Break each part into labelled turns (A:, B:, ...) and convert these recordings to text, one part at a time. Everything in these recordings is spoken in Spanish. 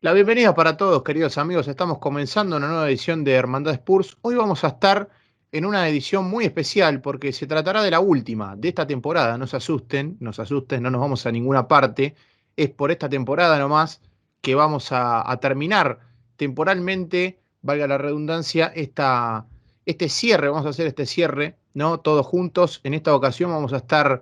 A: La bienvenida para todos, queridos amigos. Estamos comenzando una nueva edición de Hermandad Spurs. Hoy vamos a estar en una edición muy especial porque se tratará de la última de esta temporada. No se asusten, no se asusten, no nos vamos a ninguna parte. Es por esta temporada nomás que vamos a terminar temporalmente, valga la redundancia, este cierre. Vamos a hacer este cierre, ¿no? Todos juntos. En esta ocasión vamos a estar,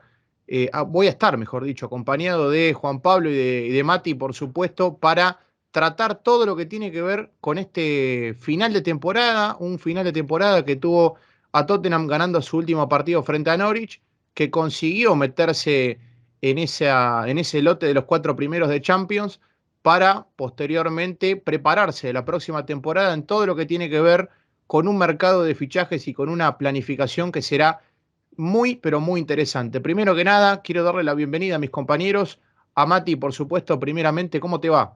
A: voy a estar, mejor dicho, acompañado de Juan Pablo y de Mati, por supuesto, para tratar todo lo que tiene que ver con este final de temporada, un final de temporada que tuvo a Tottenham ganando su último partido frente a Norwich, que consiguió meterse en ese lote de los 4 primeros de Champions para posteriormente prepararse de la próxima temporada en todo lo que tiene que ver con un mercado de fichajes y con una planificación que será muy, pero muy interesante. Primero que nada, quiero darle la bienvenida a mis compañeros, a Mati, por supuesto, primeramente, ¿cómo te va?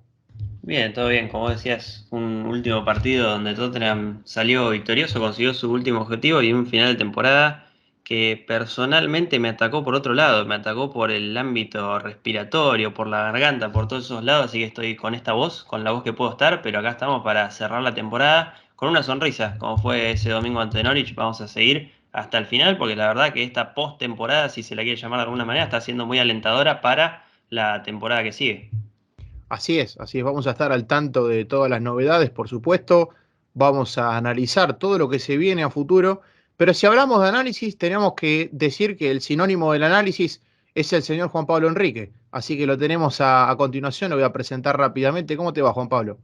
B: Bien, todo bien, como decías, un último partido donde Tottenham salió victorioso, consiguió su último objetivo y un final de temporada que personalmente me atacó por otro lado, me atacó por el ámbito respiratorio, por la garganta, por todos esos lados, así que estoy con esta voz, con la voz que puedo estar, pero acá estamos para cerrar la temporada con una sonrisa, como fue ese domingo ante Norwich. Vamos a seguir hasta el final porque la verdad que esta post-temporada, si se la quiere llamar de alguna manera, está siendo muy alentadora para la temporada que sigue.
A: Así es, vamos a estar al tanto de todas las novedades, por supuesto, vamos a analizar todo lo que se viene a futuro, pero si hablamos de análisis, tenemos que decir que el sinónimo del análisis es el señor Juan Pablo Enrique, así que lo tenemos a continuación, lo voy a presentar rápidamente. ¿Cómo te va, Juan Pablo?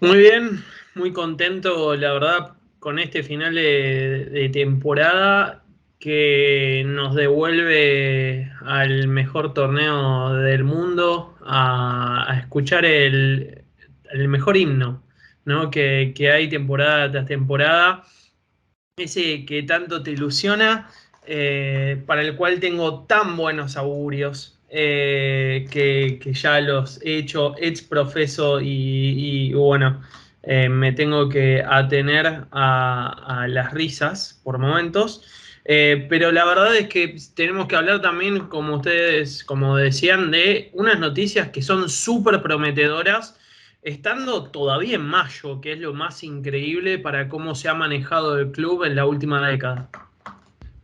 C: Muy bien, muy contento, la verdad, con este final de temporada que nos devuelve al mejor torneo del mundo, a escuchar el mejor himno, ¿no? Que hay temporada tras temporada, ese que tanto te ilusiona, para el cual tengo tan buenos augurios, que ya los he hecho ex profeso y bueno, me tengo que atener a las risas por momentos. Pero la verdad es que tenemos que hablar también, como ustedes, como decían, de unas noticias que son súper prometedoras, estando todavía en mayo, que es lo más increíble para cómo se ha manejado el club en la última década.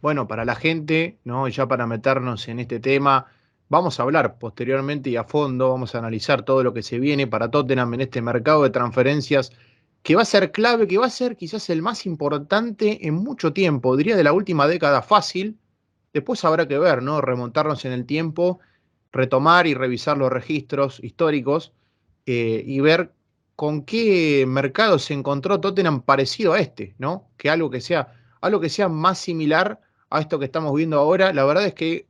A: Bueno, para la gente, ¿no? Y ya para meternos en este tema, vamos a hablar posteriormente y a fondo, vamos a analizar todo lo que se viene para Tottenham en este mercado de transferencias, que va a ser clave, que va a ser quizás el más importante en mucho tiempo, diría de la última década fácil. Después habrá que ver, ¿no? Remontarnos en el tiempo, retomar y revisar los registros históricos, y ver con qué mercado se encontró Tottenham parecido a este, ¿no? Que algo que sea más similar a esto que estamos viendo ahora. La verdad es que,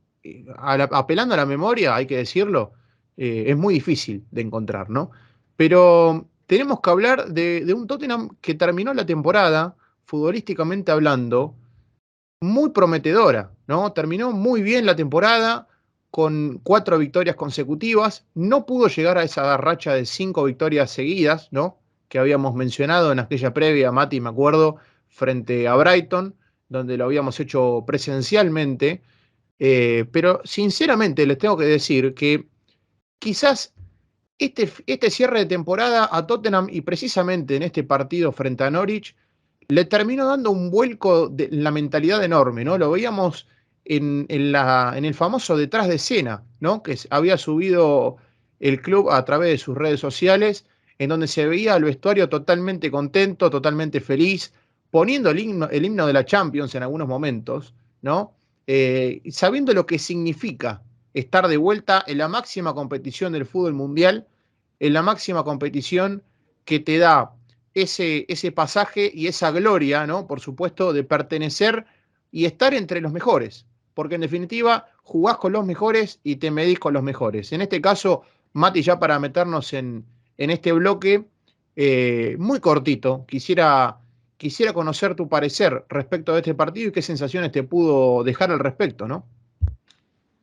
A: apelando a la memoria, hay que decirlo, es muy difícil de encontrar, ¿no? Pero tenemos que hablar de un Tottenham que terminó la temporada, futbolísticamente hablando, muy prometedora, ¿no? Terminó muy bien la temporada con 4 victorias consecutivas. No pudo llegar a esa racha de 5 victorias seguidas, ¿no? Que habíamos mencionado en aquella previa, Mati, me acuerdo, frente a Brighton, donde lo habíamos hecho presencialmente. Pero sinceramente les tengo que decir que quizás este cierre de temporada a Tottenham y precisamente en este partido frente a Norwich le terminó dando un vuelco de la mentalidad enorme, ¿no? Lo veíamos en el famoso detrás de escena, ¿no? Que había subido el club a través de sus redes sociales, en donde se veía al vestuario totalmente contento, totalmente feliz, poniendo el himno de la Champions en algunos momentos, ¿no? Sabiendo lo que significa estar de vuelta en la máxima competición del fútbol mundial, en la máxima competición que te da ese pasaje y esa gloria, ¿no? Por supuesto, de pertenecer y estar entre los mejores, porque en definitiva jugás con los mejores y te medís con los mejores. En este caso, Mati, ya para meternos en este bloque, muy cortito, quisiera conocer tu parecer respecto de este partido y qué sensaciones te pudo dejar al respecto, ¿no?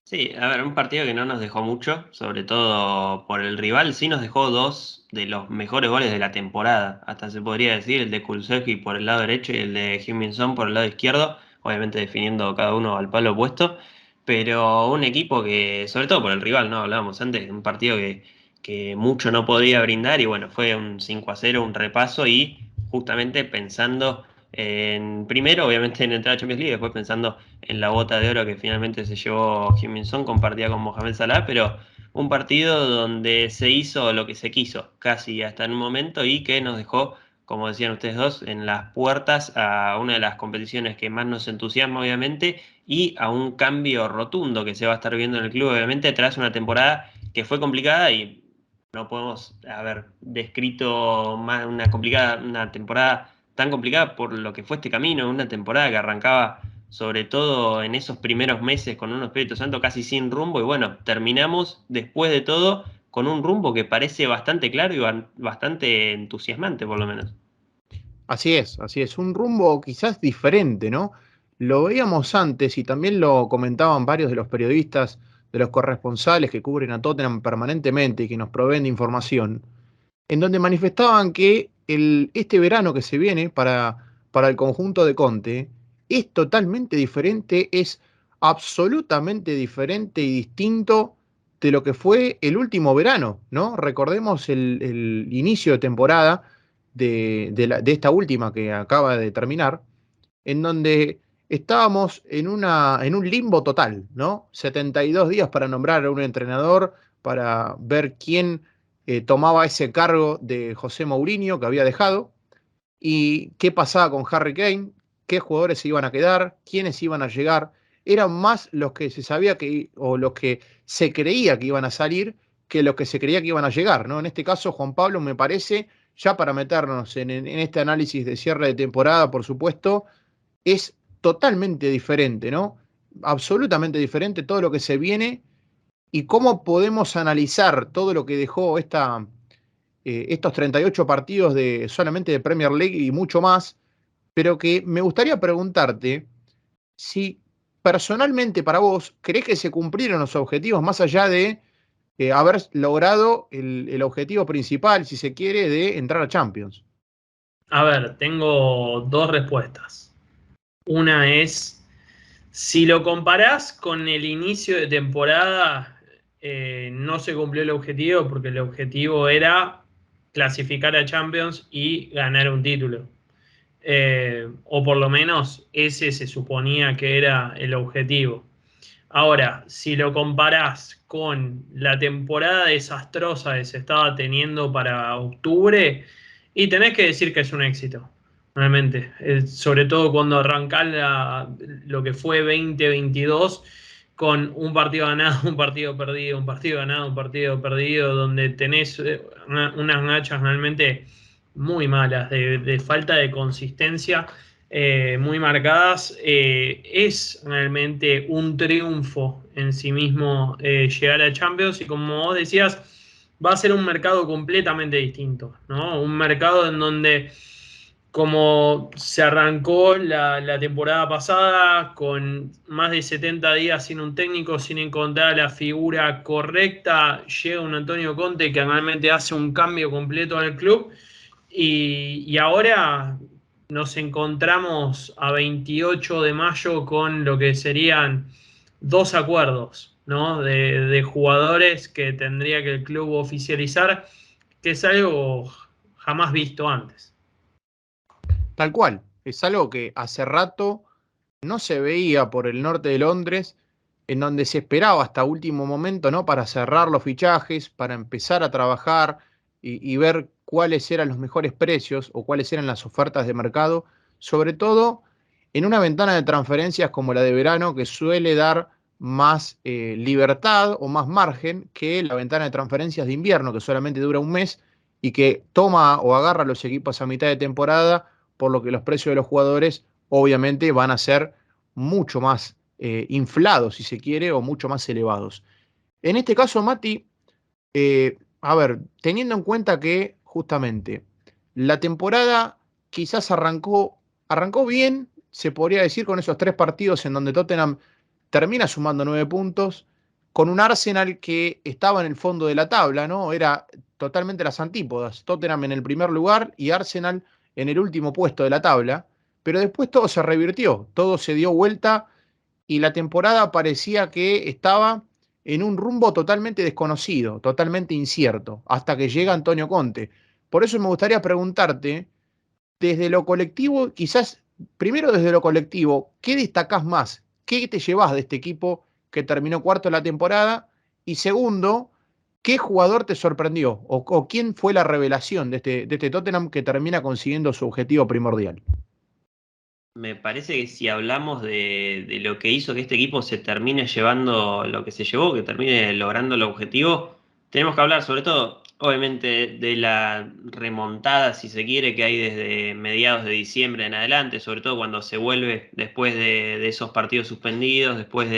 B: Sí, a ver, un partido que no nos dejó mucho, sobre todo por el rival, sí nos dejó dos de los mejores goles de la temporada, hasta se podría decir, el de Kulusevski por el lado derecho y el de Heung-min Son por el lado izquierdo, obviamente definiendo cada uno al palo opuesto, pero un equipo que, sobre todo por el rival, ¿no? Hablábamos antes, un partido que mucho no podía brindar y bueno, fue un 5-0, un repaso y justamente pensando primero obviamente en entrar a Champions League, después pensando en la bota de oro que finalmente se llevó Heung-min Son compartida con Mohamed Salah, pero un partido donde se hizo lo que se quiso, casi hasta en un momento y que nos dejó, como decían ustedes dos, en las puertas a una de las competiciones que más nos entusiasma obviamente y a un cambio rotundo que se va a estar viendo en el club obviamente tras una temporada que fue complicada y no podemos haber descrito más una temporada tan complicada por lo que fue este camino, una temporada que arrancaba sobre todo en esos primeros meses con un Espíritu Santo casi sin rumbo y bueno, terminamos después de todo con un rumbo que parece bastante claro y bastante entusiasmante por lo menos.
A: Así es, un rumbo quizás diferente, ¿no? Lo veíamos antes y también lo comentaban varios de los periodistas, de los corresponsales que cubren a Tottenham permanentemente y que nos proveen de información, en donde manifestaban que este verano que se viene para el conjunto de Conte es totalmente diferente, es absolutamente diferente y distinto de lo que fue el último verano, ¿no? Recordemos el inicio de temporada de esta última que acaba de terminar, en donde estábamos en un limbo total, ¿no? 72 días para nombrar a un entrenador, para ver quién tomaba ese cargo de José Mourinho que había dejado y qué pasaba con Harry Kane, qué jugadores se iban a quedar, quiénes iban a llegar. Eran más los que se sabía que, o los que se creía que iban a salir, que los que se creía que iban a llegar, ¿no? En este caso, Juan Pablo, me parece, ya para meternos en este análisis de cierre de temporada, por supuesto, es totalmente diferente, ¿no? Absolutamente diferente todo lo que se viene y cómo podemos analizar todo lo que dejó estos 38 partidos solamente de Premier League y mucho más, pero que me gustaría preguntarte si personalmente para vos crees que se cumplieron los objetivos más allá de haber logrado el objetivo principal, si se quiere, de entrar a Champions.
C: A ver, tengo dos respuestas. Una es, si lo comparás con el inicio de temporada, no se cumplió el objetivo porque el objetivo era clasificar a Champions y ganar un título. O por lo menos ese se suponía que era el objetivo. Ahora, si lo comparás con la temporada desastrosa que se estaba teniendo para octubre, y tenés que decir que es un éxito, realmente. Sobre todo cuando arrancás lo que fue 2022 con un partido ganado, un partido perdido, un partido ganado, un partido perdido, donde tenés unas gachas realmente muy malas, de falta de consistencia muy marcadas, es realmente un triunfo en sí mismo llegar a Champions y como vos decías, va a ser un mercado completamente distinto, ¿no? Un mercado en donde como se arrancó la temporada pasada con más de 70 días sin un técnico, sin encontrar la figura correcta, llega un Antonio Conte que realmente hace un cambio completo en el club y ahora nos encontramos a 28 de mayo con lo que serían dos acuerdos, ¿no? De jugadores que tendría que el club oficializar, que es algo jamás visto antes.
A: Tal cual, es algo que hace rato no se veía por el norte de Londres, en donde se esperaba hasta último momento, ¿no? Para cerrar los fichajes, para empezar a trabajar y ver cuáles eran los mejores precios o cuáles eran las ofertas de mercado, sobre todo en una ventana de transferencias como la de verano, que suele dar más libertad o más margen que la ventana de transferencias de invierno, que solamente dura un mes y que toma o agarra a los equipos a mitad de temporada, por lo que los precios de los jugadores obviamente van a ser mucho más inflados, si se quiere, o mucho más elevados. En este caso, Mati, a ver, teniendo en cuenta que justamente la temporada quizás arrancó bien, se podría decir, con esos 3 partidos en donde Tottenham termina sumando 9 puntos, con un Arsenal que estaba en el fondo de la tabla, ¿no? Era totalmente las antípodas. Tottenham en el primer lugar y Arsenal en el último puesto de la tabla, pero después todo se revirtió, todo se dio vuelta y la temporada parecía que estaba en un rumbo totalmente desconocido, totalmente incierto, hasta que llega Antonio Conte. Por eso me gustaría preguntarte, desde lo colectivo, quizás, primero desde lo colectivo, ¿qué destacás más? ¿Qué te llevas de este equipo que terminó cuarto en la temporada? Y segundo, ¿qué jugador te sorprendió? ¿O quién fue la revelación de este Tottenham que termina consiguiendo su objetivo primordial?
B: Me parece que si hablamos de lo que hizo que este equipo se termine llevando lo que se llevó, que termine logrando el objetivo, tenemos que hablar sobre todo, obviamente, de la remontada, si se quiere, que hay desde mediados de diciembre en adelante, sobre todo cuando se vuelve después de esos partidos suspendidos, después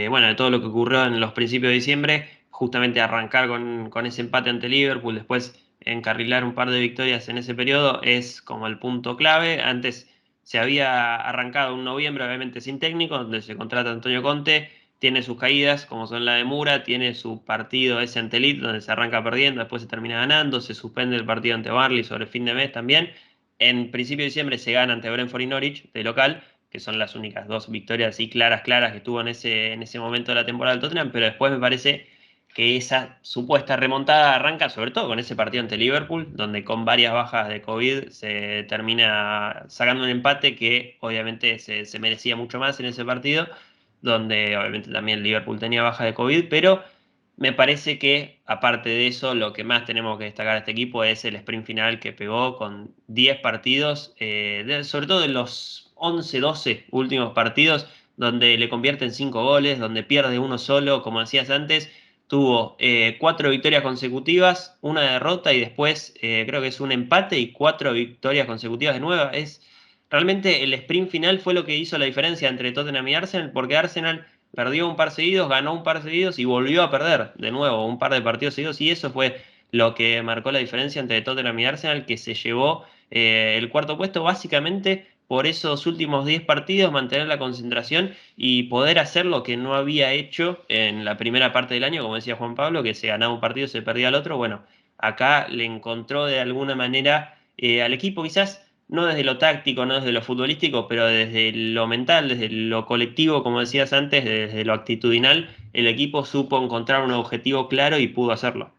B: bueno, de todo lo que ocurrió en los principios de diciembre, justamente arrancar con ese empate ante Liverpool, después encarrilar un par de victorias en ese periodo, es como el punto clave. Antes se había arrancado un noviembre, obviamente sin técnico, donde se contrata a Antonio Conte, tiene sus caídas, como son la de Mura, tiene su partido ese ante Leeds, donde se arranca perdiendo, después se termina ganando, se suspende el partido ante Burnley sobre fin de mes también. En principio de diciembre se gana ante Brentford y Norwich, de local, que son las únicas dos victorias así claras que tuvo en ese momento de la temporada del Tottenham, pero después me parece que esa supuesta remontada arranca sobre todo con ese partido ante Liverpool, donde con varias bajas de COVID se termina sacando un empate que obviamente se merecía mucho más en ese partido, donde obviamente también Liverpool tenía baja de COVID, pero me parece que aparte de eso, lo que más tenemos que destacar de este equipo es el sprint final que pegó con 10 partidos, sobre todo en los 11, 12 últimos partidos, donde le convierten 5 goles, donde pierde uno solo, como decías antes. Tuvo 4 victorias consecutivas, una derrota y después creo que es un empate y 4 victorias consecutivas de nuevo. Realmente el sprint final fue lo que hizo la diferencia entre Tottenham y Arsenal, porque Arsenal perdió un par seguidos, ganó un par seguidos y volvió a perder de nuevo un par de partidos seguidos, y eso fue lo que marcó la diferencia entre Tottenham y Arsenal, que se llevó el cuarto puesto básicamente por esos últimos 10 partidos, mantener la concentración y poder hacer lo que no había hecho en la primera parte del año, como decía Juan Pablo, que se ganaba un partido, se perdía el otro. Bueno, acá le encontró de alguna manera al equipo, quizás no desde lo táctico, no desde lo futbolístico, pero desde lo mental, desde lo colectivo, como decías antes, desde lo actitudinal, el equipo supo encontrar un objetivo claro y pudo hacerlo.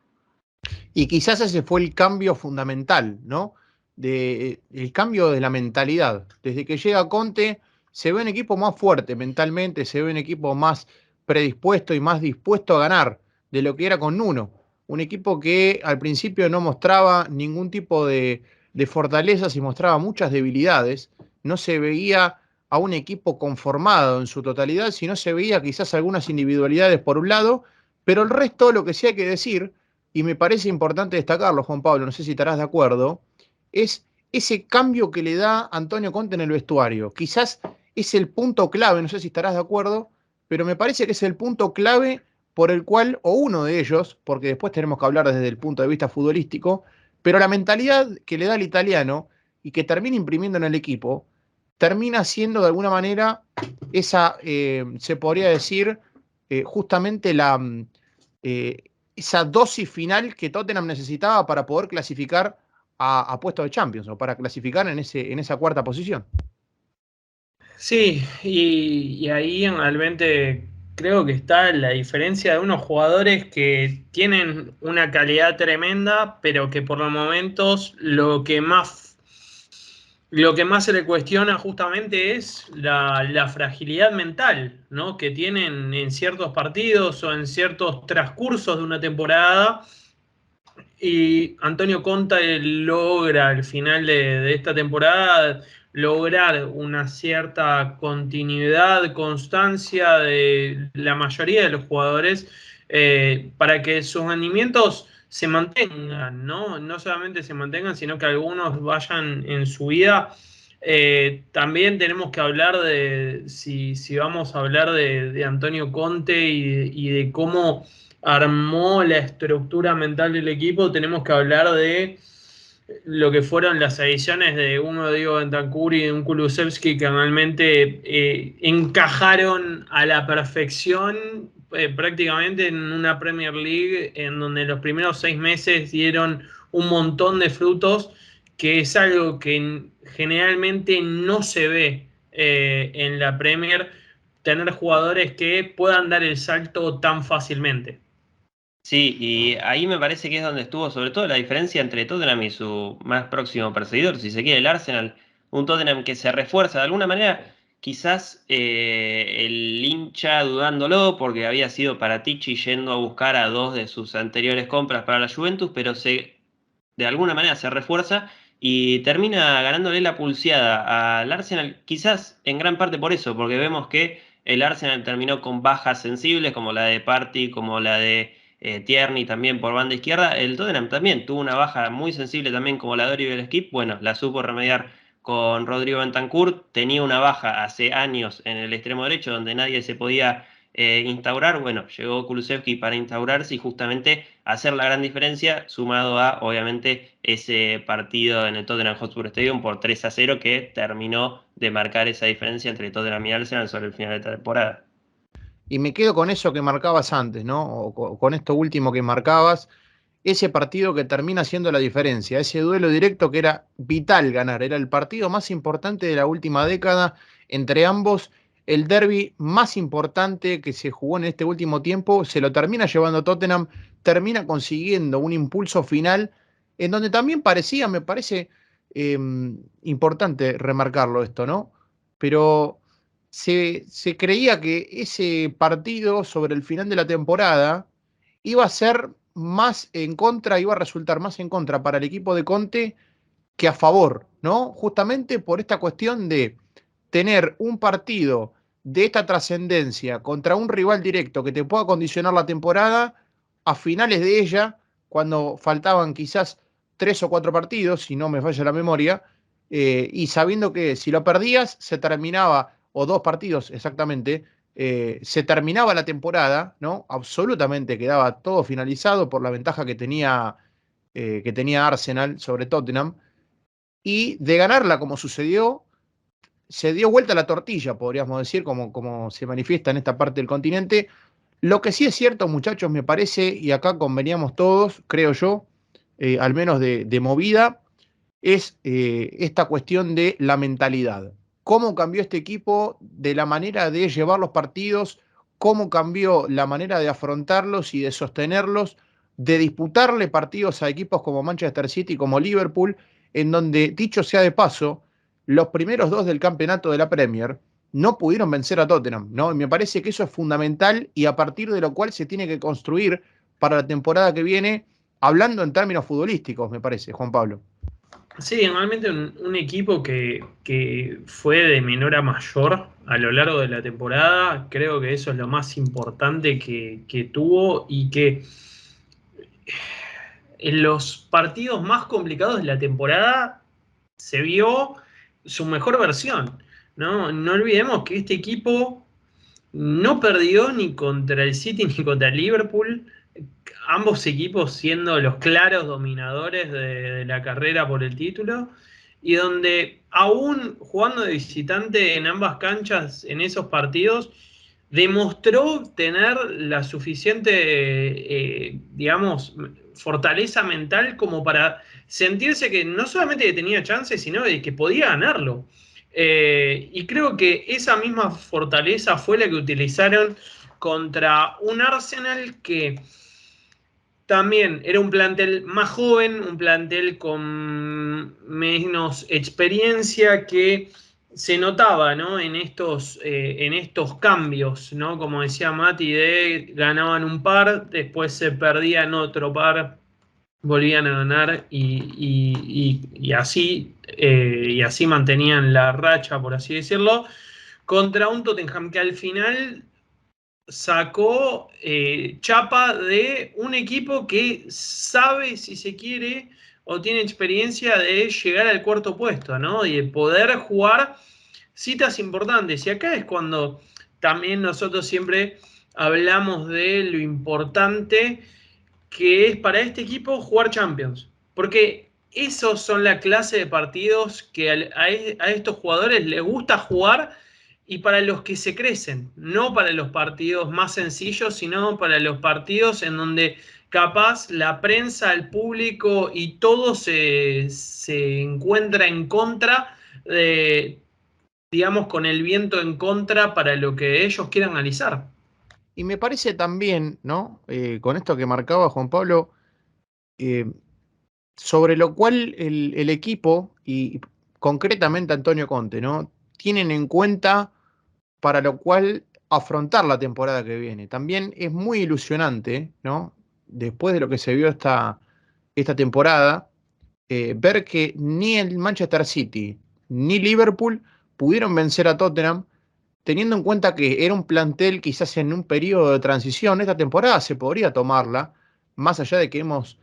A: Y quizás ese fue el cambio fundamental, ¿no? El cambio de la mentalidad. Desde que llega Conte, se ve un equipo más fuerte mentalmente, se ve un equipo más predispuesto y más dispuesto a ganar de lo que era con Nuno. Un equipo que al principio no mostraba ningún tipo de fortalezas y mostraba muchas debilidades. No se veía a un equipo conformado en su totalidad, sino se veía quizás algunas individualidades por un lado, pero el resto, lo que sí hay que decir, y me parece importante destacarlo, Juan Pablo, no sé si estarás de acuerdo, es ese cambio que le da Antonio Conte en el vestuario. Quizás es el punto clave, no sé si estarás de acuerdo, pero me parece que es el punto clave por el cual, o uno de ellos, porque después tenemos que hablar desde el punto de vista futbolístico, pero la mentalidad que le da el italiano y que termina imprimiendo en el equipo, termina siendo de alguna manera esa, se podría decir, justamente eh, esa dosis final que Tottenham necesitaba para poder clasificar a puesto de Champions o para clasificar en esa cuarta posición.
C: Sí, y ahí realmente creo que está la diferencia de unos jugadores que tienen una calidad tremenda, pero que por los momentos lo que más se le cuestiona justamente es la fragilidad mental, ¿no? Que tienen en ciertos partidos o en ciertos transcursos de una temporada. Y Antonio Conte logra al final de esta temporada lograr una cierta continuidad, constancia de la mayoría de los jugadores, para que sus rendimientos se mantengan, ¿no? No solamente se mantengan, sino que algunos vayan en su vida. También tenemos que hablar si vamos a hablar de Antonio Conte y de cómo armó la estructura mental del equipo, tenemos que hablar de lo que fueron las ediciones de uno de Diego Bentancur y de un Kulusevski que realmente encajaron a la perfección, prácticamente en una Premier League en donde los primeros 6 meses dieron un montón de frutos, que es algo que generalmente no se ve en la Premier, tener jugadores que puedan dar el salto tan fácilmente.
B: Sí, y ahí me parece que es donde estuvo sobre todo la diferencia entre Tottenham y su más próximo perseguidor, si se quiere, el Arsenal. Un Tottenham que se refuerza de alguna manera, quizás el hincha dudándolo porque había sido Paratici yendo a buscar a dos de sus anteriores compras para la Juventus, pero de alguna manera se refuerza y termina ganándole la pulseada al Arsenal, quizás en gran parte por eso, porque vemos que el Arsenal terminó con bajas sensibles como la de Partey, como la de Tierney también por banda izquierda. El Tottenham también tuvo una baja muy sensible también como la de Oliver Skip. Bueno, la supo remediar con Rodrigo Bentancur. Tenía una baja hace años en el extremo derecho donde nadie se podía instaurar. Bueno, llegó Kulusevski para instaurarse y justamente hacer la gran diferencia, sumado a, obviamente, ese partido en el Tottenham Hotspur Stadium por 3-0 que terminó de marcar esa diferencia entre Tottenham y Arsenal sobre el final de la temporada.
A: Y me quedo con eso que marcabas antes, ¿no? O con esto último que marcabas, ese partido que termina siendo la diferencia, ese duelo directo que era vital ganar, era el partido más importante de la última década entre ambos, el derbi más importante que se jugó en este último tiempo, se lo termina llevando Tottenham, termina consiguiendo un impulso final en donde también parecía, me parece eh, importante remarcarlo esto, ¿no? Pero se creía que ese partido sobre el final de la temporada iba a ser más en contra, iba a resultar más en contra para el equipo de Conte que a favor, ¿no? Justamente por esta cuestión de tener un partido de esta trascendencia contra un rival directo que te pueda condicionar la temporada a finales de ella, cuando faltaban quizás 3 o 4 partidos, si no me falla la memoria, y sabiendo que si lo perdías se terminaba, o 2 partidos exactamente, se terminaba la temporada, ¿no? Absolutamente quedaba todo finalizado por la ventaja que tenía Arsenal sobre Tottenham, y de ganarla como sucedió, se dio vuelta la tortilla, podríamos decir, como se manifiesta en esta parte del continente. Lo que sí es cierto, muchachos, me parece, y acá conveníamos todos, creo yo, al menos de movida, es esta cuestión de la mentalidad. ¿Cómo cambió este equipo de la manera de llevar los partidos? ¿Cómo cambió la manera de afrontarlos y de sostenerlos? De disputarle partidos a equipos como Manchester City, como Liverpool, en donde, dicho sea de paso, los primeros dos del campeonato de la Premier no pudieron vencer a Tottenham, ¿no? Y me parece que eso es fundamental y a partir de lo cual se tiene que construir para la temporada que viene, hablando en términos futbolísticos, me parece, Juan Pablo.
C: Sí, normalmente un equipo que fue de menor a mayor a lo largo de la temporada, creo que eso es lo más importante que tuvo y que en los partidos más complicados de la temporada se vio su mejor versión, ¿no? No olvidemos que este equipo no perdió ni contra el City ni contra el Liverpool, ambos equipos siendo los claros dominadores de la carrera por el título, y donde aún jugando de visitante en ambas canchas en esos partidos, demostró tener la suficiente, digamos, fortaleza mental como para sentirse que no solamente que tenía chances, sino de que podía ganarlo. Y creo que esa misma fortaleza fue la que utilizaron contra un Arsenal que también era un plantel más joven, un plantel con menos experiencia que se notaba, ¿no? En estos cambios, ¿no? Como decía Mati, ganaban un par, después se perdían otro par, volvían a ganar y así mantenían la racha, por así decirlo, contra un Tottenham que al final sacó chapa de un equipo que sabe, si se quiere, o tiene experiencia de llegar al cuarto puesto, ¿no? Y de poder jugar citas importantes. Y acá es cuando también nosotros siempre hablamos de lo importante que es para este equipo jugar Champions. Porque esos son la clase de partidos que a estos jugadores les gusta jugar y para los que se crecen, no para los partidos más sencillos, sino para los partidos en donde capaz la prensa, el público y todo se encuentra en contra de digamos, con el viento en contra para lo que ellos quieran analizar.
A: Y me parece también, ¿no? Con esto que marcaba Juan Pablo, eh, sobre lo cual el equipo y concretamente Antonio Conte, ¿no? Tienen en cuenta para lo cual afrontar la temporada que viene. También es muy ilusionante, ¿no? Después de lo que se vio esta temporada, ver que ni el Manchester City ni Liverpool pudieron vencer a Tottenham, teniendo en cuenta que era un plantel quizás en un periodo de transición. Esta temporada se podría tomarla, más allá de que hemos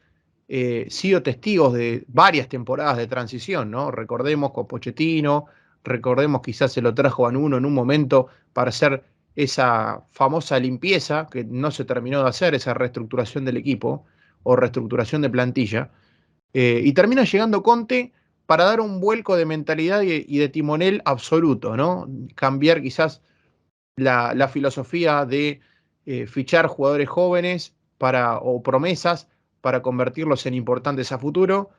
A: sido testigos de varias temporadas de transición, ¿no? Recordemos con Pochettino, recordemos quizás se lo trajo a Nuno en un momento para hacer esa famosa limpieza que no se terminó de hacer, esa reestructuración del equipo o reestructuración de plantilla. Y termina llegando Conte para dar un vuelco de mentalidad y de timonel absoluto, ¿no? Cambiar quizás la filosofía de fichar jugadores jóvenes o promesas para convertirlos en importantes a futuro.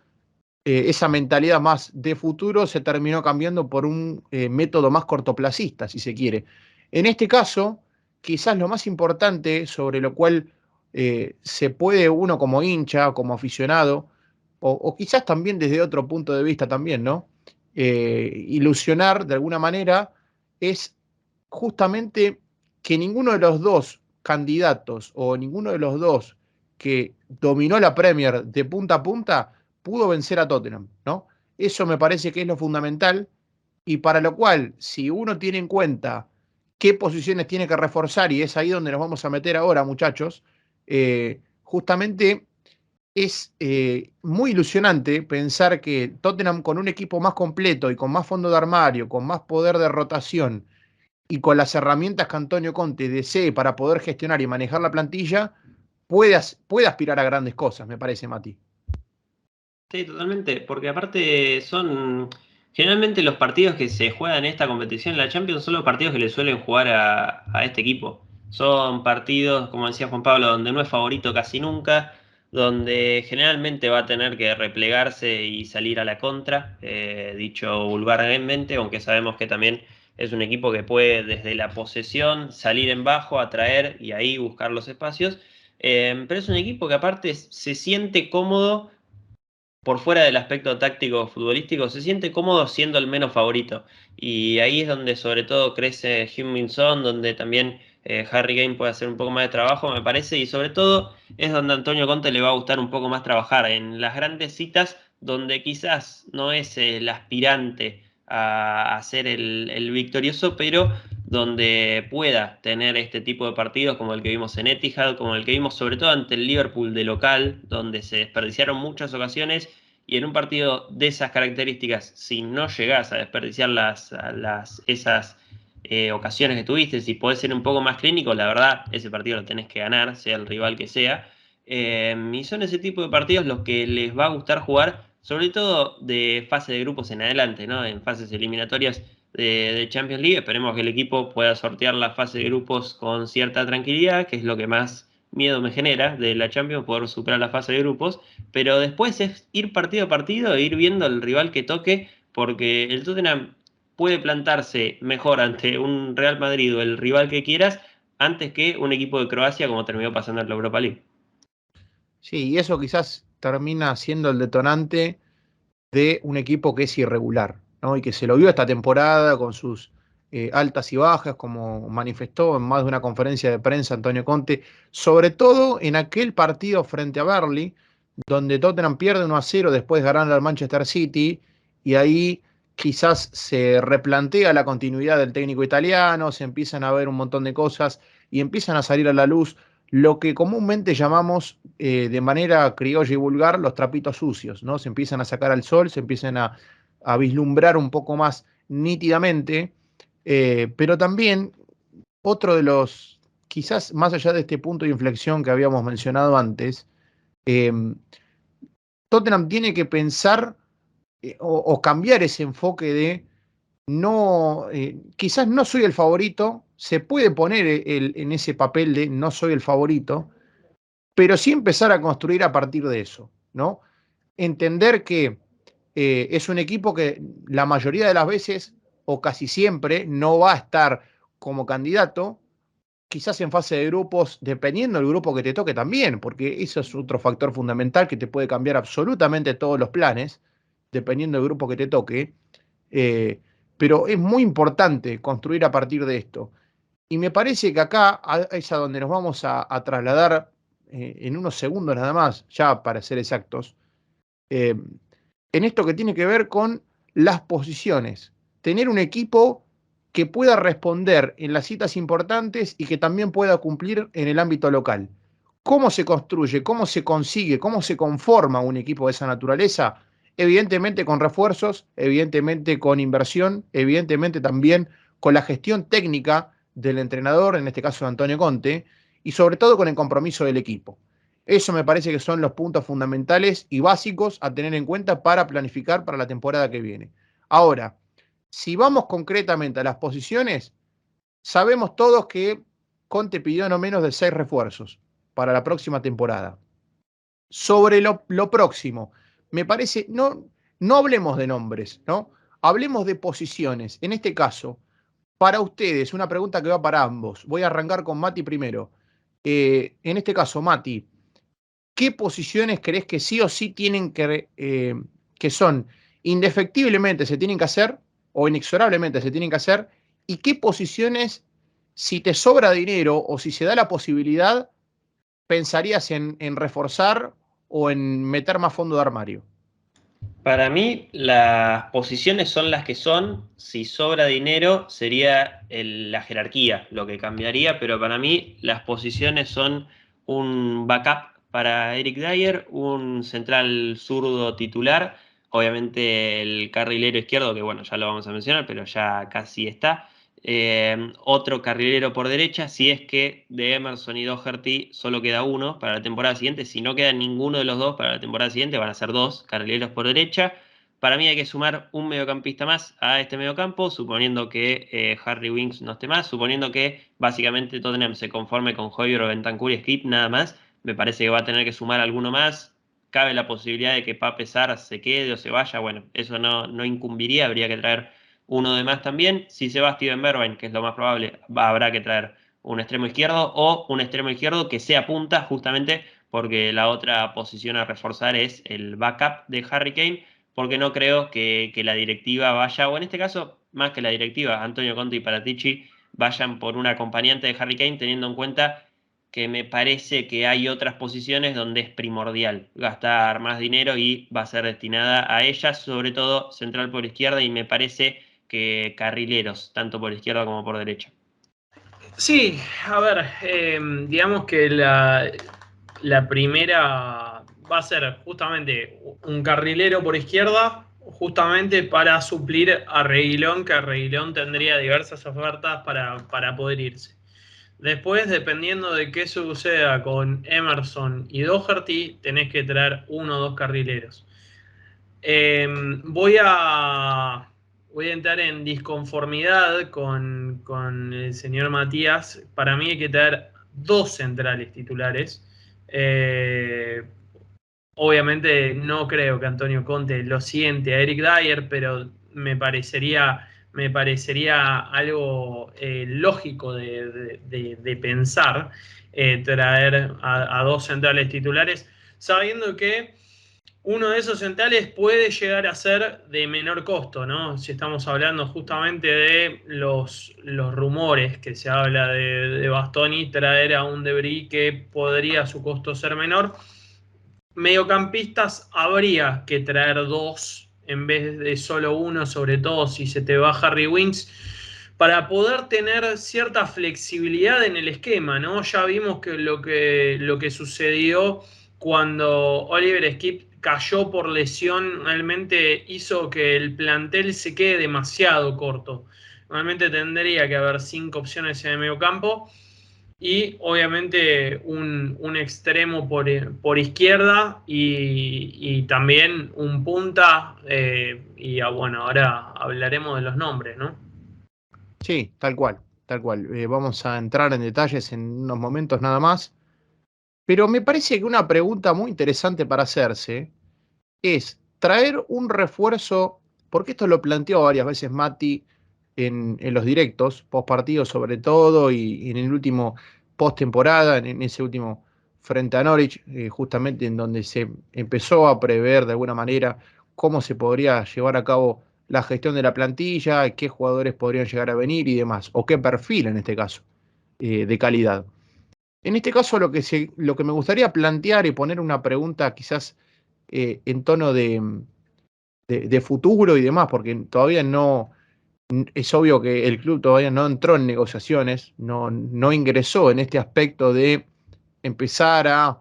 A: Esa mentalidad más de futuro se terminó cambiando por un método más cortoplacista, si se quiere. En este caso, quizás lo más importante sobre lo cual se puede uno como hincha, como aficionado, o quizás también desde otro punto de vista también, ¿no? Ilusionar de alguna manera es justamente que ninguno de los dos candidatos o ninguno de los dos que dominó la Premier de punta a punta pudo vencer a Tottenham, ¿no? Eso me parece que es lo fundamental y para lo cual, si uno tiene en cuenta qué posiciones tiene que reforzar, y es ahí donde nos vamos a meter ahora, muchachos, justamente es muy ilusionante pensar que Tottenham con un equipo más completo y con más fondo de armario, con más poder de rotación y con las herramientas que Antonio Conte desee para poder gestionar y manejar la plantilla, puede aspirar a grandes cosas, me parece, Mati.
B: Sí, totalmente, porque aparte son generalmente los partidos que se juegan en esta competición, en la Champions, son los partidos que le suelen jugar a este equipo. Son partidos, como decía Juan Pablo, donde no es favorito casi nunca, donde generalmente va a tener que replegarse y salir a la contra, dicho vulgarmente, aunque sabemos que también es un equipo que puede desde la posesión salir en bajo, atraer y ahí buscar los espacios. Pero es un equipo que aparte se siente cómodo por fuera del aspecto táctico futbolístico, se siente cómodo siendo el menos favorito. Y ahí es donde sobre todo crece Heung-min Son, donde también Harry Kane puede hacer un poco más de trabajo, me parece, y sobre todo es donde a Antonio Conte le va a gustar un poco más trabajar, en las grandes citas donde quizás no es el aspirante a ser el victorioso, pero donde pueda tener este tipo de partidos como el que vimos en Etihad, como el que vimos sobre todo ante el Liverpool de local, donde se desperdiciaron muchas ocasiones y en un partido de esas características, si no llegás a desperdiciar esas ocasiones que tuviste, si podés ser un poco más clínico, la verdad, ese partido lo tenés que ganar, sea el rival que sea. Y son ese tipo de partidos los que les va a gustar jugar, sobre todo de fase de grupos en adelante, ¿no? En fases eliminatorias de Champions League. Esperemos que el equipo pueda sortear la fase de grupos con cierta tranquilidad, que es lo que más miedo me genera de la Champions, poder superar la fase de grupos. Pero después es ir partido a partido e ir viendo al rival que toque, porque el Tottenham puede plantarse mejor ante un Real Madrid o el rival que quieras, antes que un equipo de Croacia, como terminó pasando en la Europa League.
A: Sí, y eso quizás termina siendo el detonante de un equipo que es irregular, ¿no? Y que se lo vio esta temporada con sus altas y bajas, como manifestó en más de una conferencia de prensa Antonio Conte, sobre todo en aquel partido frente a Burnley, donde Tottenham pierde 1-0 después de ganar al Manchester City, y ahí quizás se replantea la continuidad del técnico italiano, se empiezan a ver un montón de cosas y empiezan a salir a la luz lo que comúnmente llamamos de manera criolla y vulgar los trapitos sucios, ¿no? Se empiezan a sacar al sol, se empiezan a vislumbrar un poco más nítidamente, pero también otro de los, quizás más allá de este punto de inflexión que habíamos mencionado antes, eh, Tottenham tiene que pensar o cambiar ese enfoque de no, quizás no soy el favorito, se puede poner en ese papel de no soy el favorito, pero sí empezar a construir a partir de eso, ¿no? Entender que es un equipo que la mayoría de las veces o casi siempre no va a estar como candidato, quizás en fase de grupos, dependiendo del grupo que te toque también, porque eso es otro factor fundamental que te puede cambiar absolutamente todos los planes, dependiendo del grupo que te toque. Pero es muy importante construir a partir de esto. Y me parece que acá es a donde nos vamos a trasladar en unos segundos nada más, ya para ser exactos, eh, en esto que tiene que ver con las posiciones. Tener un equipo que pueda responder en las citas importantes y que también pueda cumplir en el ámbito local. ¿Cómo se construye, cómo se consigue, cómo se conforma un equipo de esa naturaleza? Evidentemente con refuerzos, evidentemente con inversión, evidentemente también con la gestión técnica del entrenador, en este caso de Antonio Conte, y sobre todo con el compromiso del equipo. Eso me parece que son los puntos fundamentales y básicos a tener en cuenta para planificar para la temporada que viene. Ahora, si vamos concretamente a las posiciones, sabemos todos que Conte pidió no menos de 6 refuerzos para la próxima temporada. Sobre lo próximo, me parece, no hablemos de nombres, ¿no? Hablemos de posiciones. En este caso, para ustedes, una pregunta que va para ambos. Voy a arrancar con Mati primero. En este caso, Mati, ¿qué posiciones crees que sí o sí tienen que son indefectiblemente se tienen que hacer o inexorablemente se tienen que hacer? ¿Y qué posiciones, si te sobra dinero o si se da la posibilidad, pensarías en reforzar o en meter más fondo de armario?
B: Para mí, las posiciones son las que son. Si sobra dinero, sería la jerarquía lo que cambiaría, pero para mí, las posiciones son un backup para Eric Dyer, un central zurdo titular, obviamente el carrilero izquierdo, que bueno, ya lo vamos a mencionar, pero ya casi está. Otro carrilero por derecha, si es que de Emerson y Doherty solo queda uno para la temporada siguiente. Si no queda ninguno de los dos para la temporada siguiente, van a ser dos carrileros por derecha. Para mí hay que sumar un mediocampista más a este mediocampo, suponiendo que Harry Winks no esté más, suponiendo que básicamente Tottenham se conforme con Højbjerg, Bentancur y Skrip nada más. Me parece que va a tener que sumar alguno más. Cabe la posibilidad de que Pape Sarr se quede o se vaya. Bueno, eso no incumbiría, habría que traer uno de más también. Si se va Steven Bergwijn, que es lo más probable, habrá que traer un extremo izquierdo o un extremo izquierdo que sea punta, justamente porque la otra posición a reforzar es el backup de Harry Kane, porque no creo que la directiva vaya, o en este caso, más que la directiva, Antonio Conte y Paratici vayan por un acompañante de Harry Kane, teniendo en cuenta que me parece que hay otras posiciones donde es primordial gastar más dinero y va a ser destinada a ellas, sobre todo central por izquierda, y me parece que carrileros, tanto por izquierda como por derecha.
C: Sí, a ver, digamos que la primera va a ser justamente un carrilero por izquierda, justamente para suplir a Reguilón, que a Reguilón tendría diversas ofertas para poder irse. Después, dependiendo de qué suceda con Emerson y Doherty, tenés que traer uno o dos carrileros. Voy a entrar en disconformidad con el señor Matías. Para mí hay que traer dos centrales titulares. Obviamente no creo que Antonio Conte lo siente a Eric Dyer, pero me parecería algo lógico de pensar traer a dos centrales titulares, sabiendo que uno de esos centrales puede llegar a ser de menor costo, ¿no? Si estamos hablando justamente de los rumores que se habla de Bastoni, traer a un Debris que podría su costo ser menor. Mediocampistas habría que traer dos en vez de solo uno, sobre todo si se te va Harry Winks, para poder tener cierta flexibilidad en el esquema, ¿no? Ya vimos que lo que sucedió cuando Oliver Skip cayó por lesión realmente hizo que el plantel se quede demasiado corto. Realmente tendría que haber 5 opciones en el mediocampo y obviamente un extremo por izquierda y también un punta. Bueno, ahora hablaremos de los nombres, ¿no?
A: Sí, tal cual, tal cual. Vamos a entrar en detalles en unos momentos nada más. Pero me parece que una pregunta muy interesante para hacerse es traer un refuerzo, porque esto lo planteó varias veces Mati, en los directos, post partido sobre todo, y en el último post temporada, en ese último frente a Norwich, justamente en donde se empezó a prever de alguna manera cómo se podría llevar a cabo la gestión de la plantilla, qué jugadores podrían llegar a venir y demás, o qué perfil en este caso, de calidad. En este caso lo que me gustaría plantear y poner una pregunta quizás en tono de futuro y demás, porque todavía no, es obvio que el club todavía no entró en negociaciones, no ingresó en este aspecto de empezar a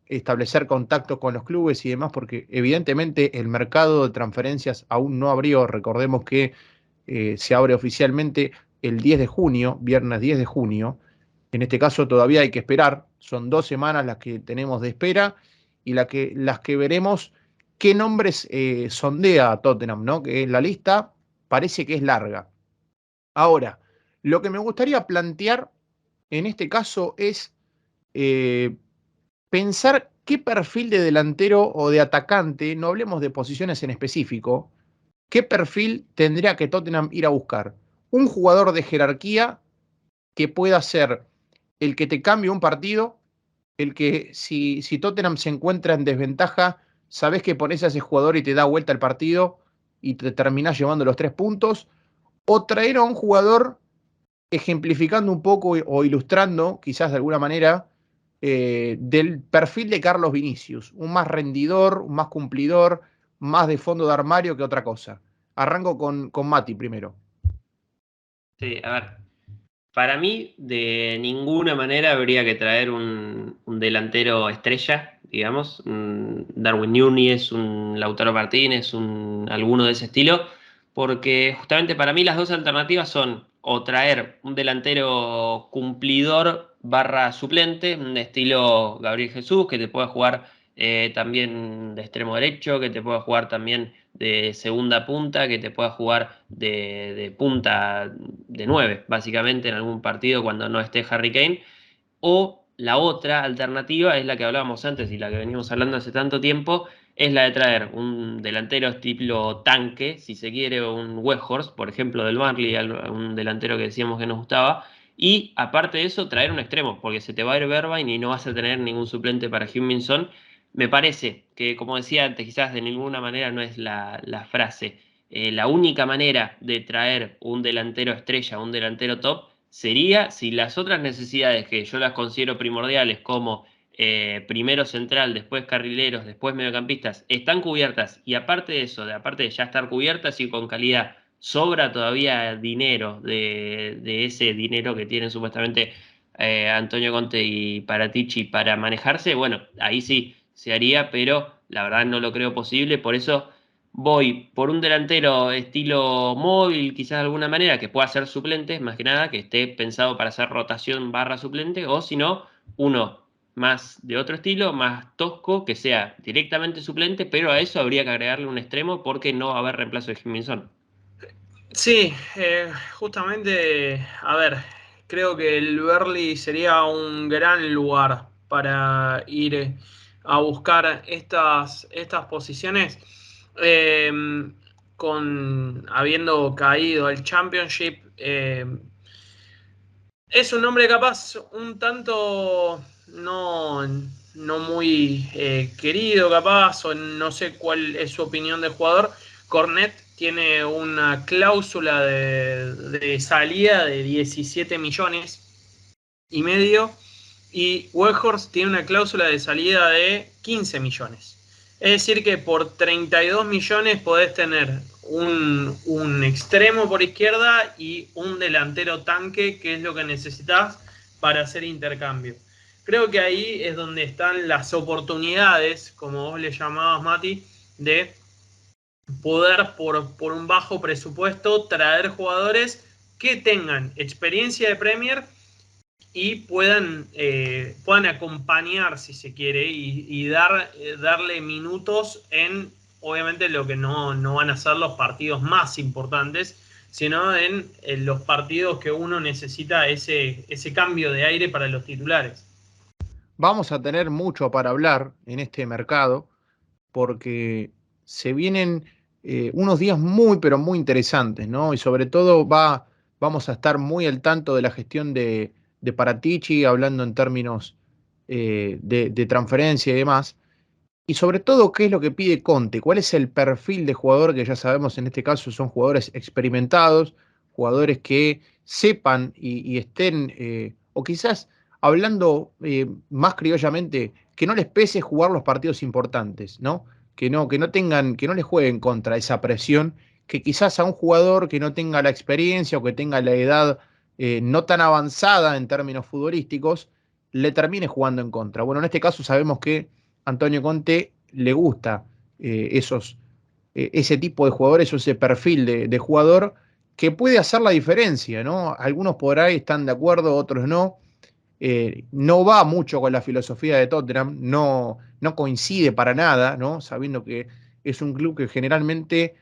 A: establecer contactos con los clubes y demás, porque evidentemente el mercado de transferencias aún no abrió. Recordemos que se abre oficialmente el 10 de junio, viernes 10 de junio. En este caso todavía hay que esperar, son 2 semanas las que tenemos de espera y las que veremos qué nombres sondea Tottenham, ¿no? Que la lista parece que es larga. Ahora, lo que me gustaría plantear en este caso es eh, pensar qué perfil de delantero o de atacante, no hablemos de posiciones en específico, qué perfil tendría que Tottenham ir a buscar. Un jugador de jerarquía que pueda ser el que te cambie un partido, el que si Tottenham se encuentra en desventaja, sabes que pones a ese jugador y te da vuelta el partido y te terminás llevando los 3 puntos, o traer a un jugador ejemplificando un poco o ilustrando, quizás de alguna manera, del perfil de Carlos Vinicius, un más rendidor, un más cumplidor, más de fondo de armario que otra cosa. Arranco con Mati primero.
B: Sí, a ver, para mí de ninguna manera habría que traer un delantero estrella, digamos, un Darwin Núñez, un Lautaro Martínez, alguno de ese estilo, porque justamente para mí las dos alternativas son o traer un delantero cumplidor barra suplente, un estilo Gabriel Jesús, que te pueda jugar también de extremo derecho, que te pueda jugar también de segunda punta, que te pueda jugar de punta de 9, básicamente, en algún partido cuando no esté Harry Kane. O la otra alternativa es la que hablábamos antes y la que venimos hablando hace tanto tiempo, es la de traer un delantero estilo tanque, si se quiere, un Weghorst, por ejemplo, del Burnley, un delantero que decíamos que nos gustaba. Y aparte de eso, traer un extremo, porque se te va a ir Bergwijn y no vas a tener ningún suplente para Heung-min Son. Me parece que, como decía antes, quizás de ninguna manera no es la frase. La única manera de traer un delantero estrella, un delantero top, sería si las otras necesidades que yo las considero primordiales, como primero central, después carrileros, después mediocampistas, están cubiertas, y aparte de eso, aparte de ya estar cubiertas y con calidad, sobra todavía dinero de ese dinero que tienen supuestamente Antonio Conte y Paratici para manejarse, bueno, ahí sí se haría, pero la verdad no lo creo posible. Por eso voy por un delantero estilo móvil, quizás de alguna manera, que pueda ser suplente, más que nada, que esté pensado para hacer rotación barra suplente, o si no, uno más de otro estilo, más tosco, que sea directamente suplente, pero a eso habría que agregarle un extremo porque no va a haber reemplazo de Heung-min Son.
C: Sí, justamente, a ver, creo que el Burnley sería un gran lugar para ir a buscar estas posiciones. Eh, habiendo caído al Championship, es un nombre capaz un tanto no muy querido, capaz, o no sé cuál es su opinión del jugador. Cornet tiene una cláusula de salida de 17 millones y medio y Weghorst tiene una cláusula de salida de 15 millones. Es decir que por 32 millones podés tener un extremo por izquierda y un delantero tanque, que es lo que necesitas para hacer intercambio. Creo que ahí es donde están las oportunidades, como vos le llamabas, Mati, de poder por un bajo presupuesto traer jugadores que tengan experiencia de Premier y puedan acompañar, si se quiere, y darle minutos en, obviamente, lo que no van a ser los partidos más importantes, sino en los partidos que uno necesita ese cambio de aire para los titulares.
A: Vamos a tener mucho para hablar en este mercado porque se vienen unos días muy, pero muy interesantes, ¿no? Y sobre todo vamos a estar muy al tanto de la gestión de Paratici, hablando en términos de transferencia y demás. Y sobre todo, ¿qué es lo que pide Conte? ¿Cuál es el perfil de jugador que ya sabemos en este caso son jugadores experimentados, jugadores que sepan y estén, o quizás hablando más criollamente, que no les pese jugar los partidos importantes, ¿no? Que no tengan, que no les jueguen contra esa presión, que quizás a un jugador que no tenga la experiencia o que tenga la edad no tan avanzada en términos futbolísticos, le termine jugando en contra. Bueno, en este caso sabemos que Antonio Conte le gusta ese tipo de jugadores o ese perfil de jugador que puede hacer la diferencia, ¿no? Algunos por ahí están de acuerdo, otros no. No va mucho con la filosofía de Tottenham, no coincide para nada, ¿no? Sabiendo que es un club que generalmente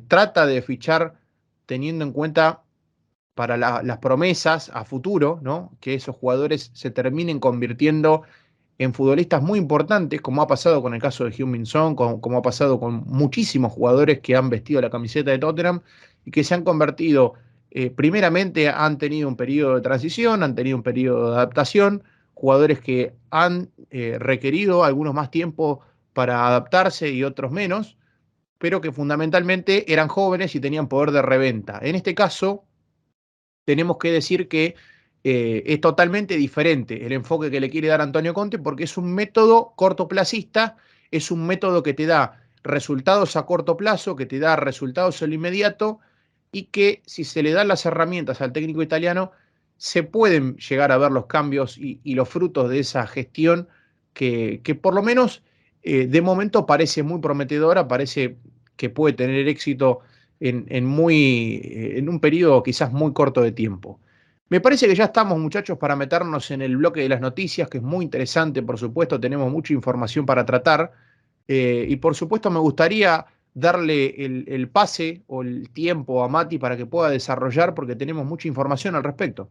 A: trata de fichar teniendo en cuenta para las promesas a futuro, ¿no? Que esos jugadores se terminen convirtiendo en futbolistas muy importantes, como ha pasado con el caso de Heung-min Son, como ha pasado con muchísimos jugadores que han vestido la camiseta de Tottenham y que se han convertido, primeramente han tenido un periodo de transición, han tenido un periodo de adaptación, jugadores que han requerido algunos más tiempo para adaptarse y otros menos, pero que fundamentalmente eran jóvenes y tenían poder de reventa. En este caso, tenemos que decir que es totalmente diferente el enfoque que le quiere dar Antonio Conte porque es un método cortoplacista, es un método que te da resultados a corto plazo, que te da resultados en lo inmediato y que si se le dan las herramientas al técnico italiano, se pueden llegar a ver los cambios y los frutos de esa gestión que por lo menos de momento parece muy prometedora, parece que puede tener éxito en un periodo quizás muy corto de tiempo. Me parece que ya estamos, muchachos, para meternos en el bloque de las noticias, que es muy interesante, por supuesto, tenemos mucha información para tratar, y por supuesto me gustaría darle el pase o el tiempo a Mati para que pueda desarrollar, porque tenemos mucha información al respecto.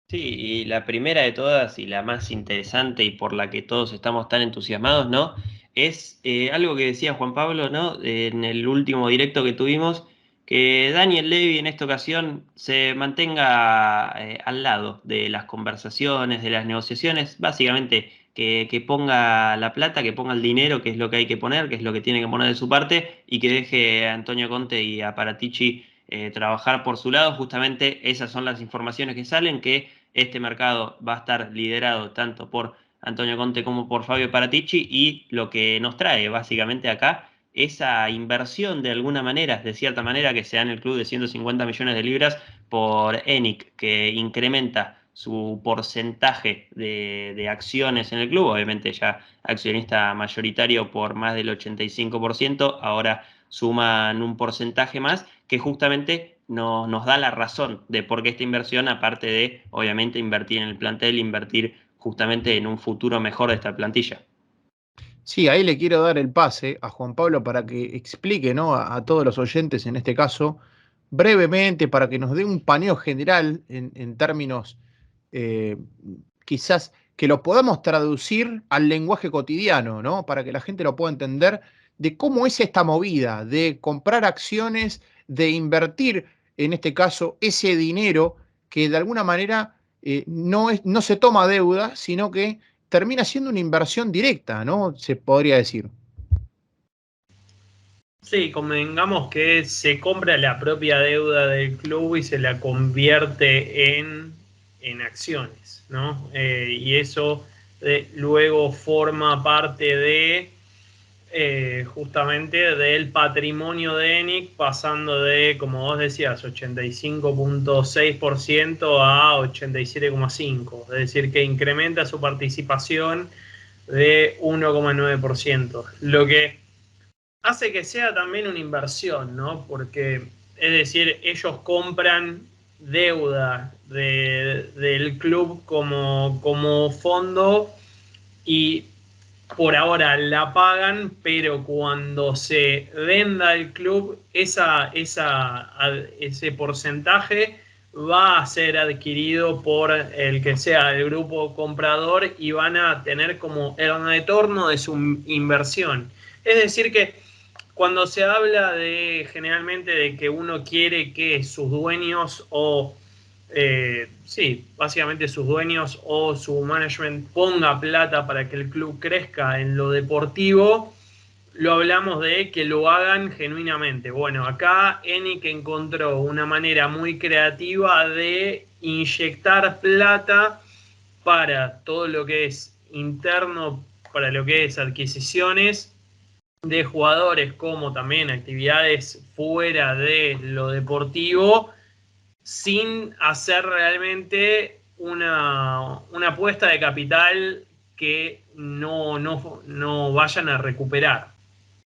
B: Sí, y la primera de todas y la más interesante y por la que todos estamos tan entusiasmados, ¿no? Es algo que decía Juan Pablo, ¿no? En el último directo que tuvimos, que Daniel Levy en esta ocasión se mantenga al lado de las conversaciones, de las negociaciones, básicamente que ponga la plata, que ponga el dinero, que es lo que hay que poner, que es lo que tiene que poner de su parte, y que deje a Antonio Conte y a Paratici trabajar por su lado. Justamente esas son las informaciones que salen, que este mercado va a estar liderado tanto por Antonio Conte como por Fabio Paratici, y lo que nos trae básicamente acá esa inversión de alguna manera, de cierta manera, que se da en el club de 150 millones de libras por ENIC, que incrementa su porcentaje de acciones en el club, obviamente ya accionista mayoritario por más del 85%, ahora suman un porcentaje más que justamente nos da la razón de por qué esta inversión, aparte de, obviamente, invertir en el plantel, invertir justamente en un futuro mejor de esta plantilla.
A: Sí, ahí le quiero dar el pase a Juan Pablo para que explique, ¿no? A todos los oyentes en este caso, brevemente, para que nos dé un paneo general en términos eh, quizás que lo podamos traducir al lenguaje cotidiano, ¿no? Para que la gente lo pueda entender de cómo es esta movida de comprar acciones, de invertir, en este caso, ese dinero que de alguna manera no se toma deuda, sino que termina siendo una inversión directa, ¿no? Se podría decir.
C: Sí, convengamos que se compra la propia deuda del club y se la convierte en acciones, ¿no? Y eso luego forma parte de justamente del patrimonio de ENIC, pasando de, como vos decías, 85.6% a 87,5%. Es decir, que incrementa su participación de 1,9%. Lo que hace que sea también una inversión, ¿no? Porque, es decir, ellos compran deuda del club como fondo y por ahora la pagan, pero cuando se venda el club, ese porcentaje va a ser adquirido por el que sea el grupo comprador y van a tener como el retorno de su inversión. Es decir que cuando se habla generalmente de que uno quiere que sus dueños básicamente sus dueños o su management ponga plata para que el club crezca en lo deportivo, lo hablamos de que lo hagan genuinamente. Bueno, acá ENIC encontró una manera muy creativa de inyectar plata para todo lo que es interno, para lo que es adquisiciones de jugadores, como también actividades fuera de lo deportivo, sin hacer realmente una apuesta de capital que no vayan a recuperar.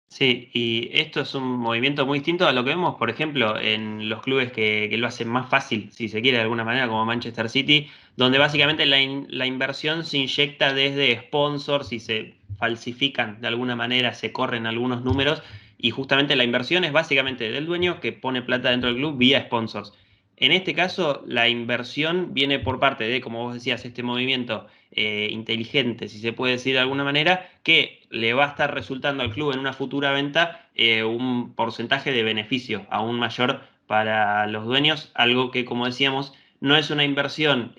B: Sí, y esto es un movimiento muy distinto a lo que vemos, por ejemplo, en los clubes que lo hacen más fácil, si se quiere de alguna manera, como Manchester City, donde básicamente la inversión se inyecta desde sponsors y se falsifican de alguna manera, se corren algunos números, y justamente la inversión es básicamente del dueño que pone plata dentro del club vía sponsors. En este caso, la inversión viene por parte de, como vos decías, este movimiento inteligente, si se puede decir de alguna manera, que le va a estar resultando al club en una futura venta un porcentaje de beneficio aún mayor para los dueños, algo que, como decíamos, no es una inversión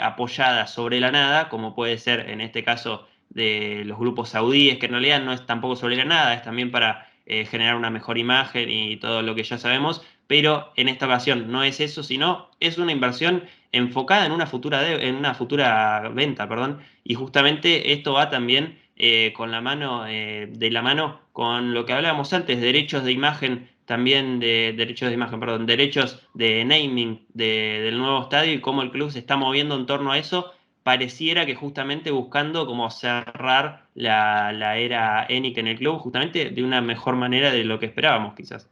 B: apoyada sobre la nada, como puede ser en este caso de los grupos saudíes, que en realidad no es tampoco sobre la nada, es también para generar una mejor imagen y todo lo que ya sabemos, pero en esta ocasión no es eso, sino es una inversión enfocada en una futura venta, perdón, y justamente esto va también con la mano, de la mano con lo que hablábamos antes, derechos de imagen, también derechos de naming del nuevo estadio y cómo el club se está moviendo en torno a eso. Pareciera que justamente buscando como cerrar la era ENIC en el club, justamente de una mejor manera de lo que esperábamos, quizás.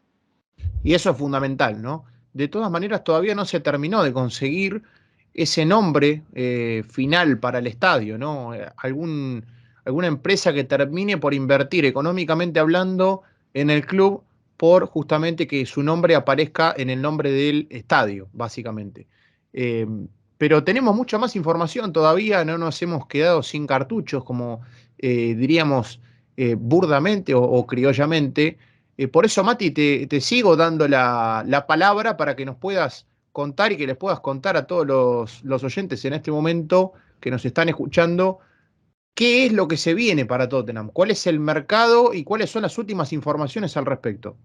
A: Y eso es fundamental, ¿no? De todas maneras, todavía no se terminó de conseguir ese nombre final para el estadio, ¿no? Alguna empresa que termine por invertir económicamente hablando en el club por justamente que su nombre aparezca en el nombre del estadio, básicamente. Eh, pero tenemos mucha más información todavía, no nos hemos quedado sin cartuchos, como diríamos burdamente o criollamente. Por eso, Mati, te sigo dando la palabra para que nos puedas contar y que les puedas contar a todos los oyentes en este momento que nos están escuchando qué es lo que se viene para Tottenham, cuál es el mercado y cuáles son las últimas informaciones al respecto.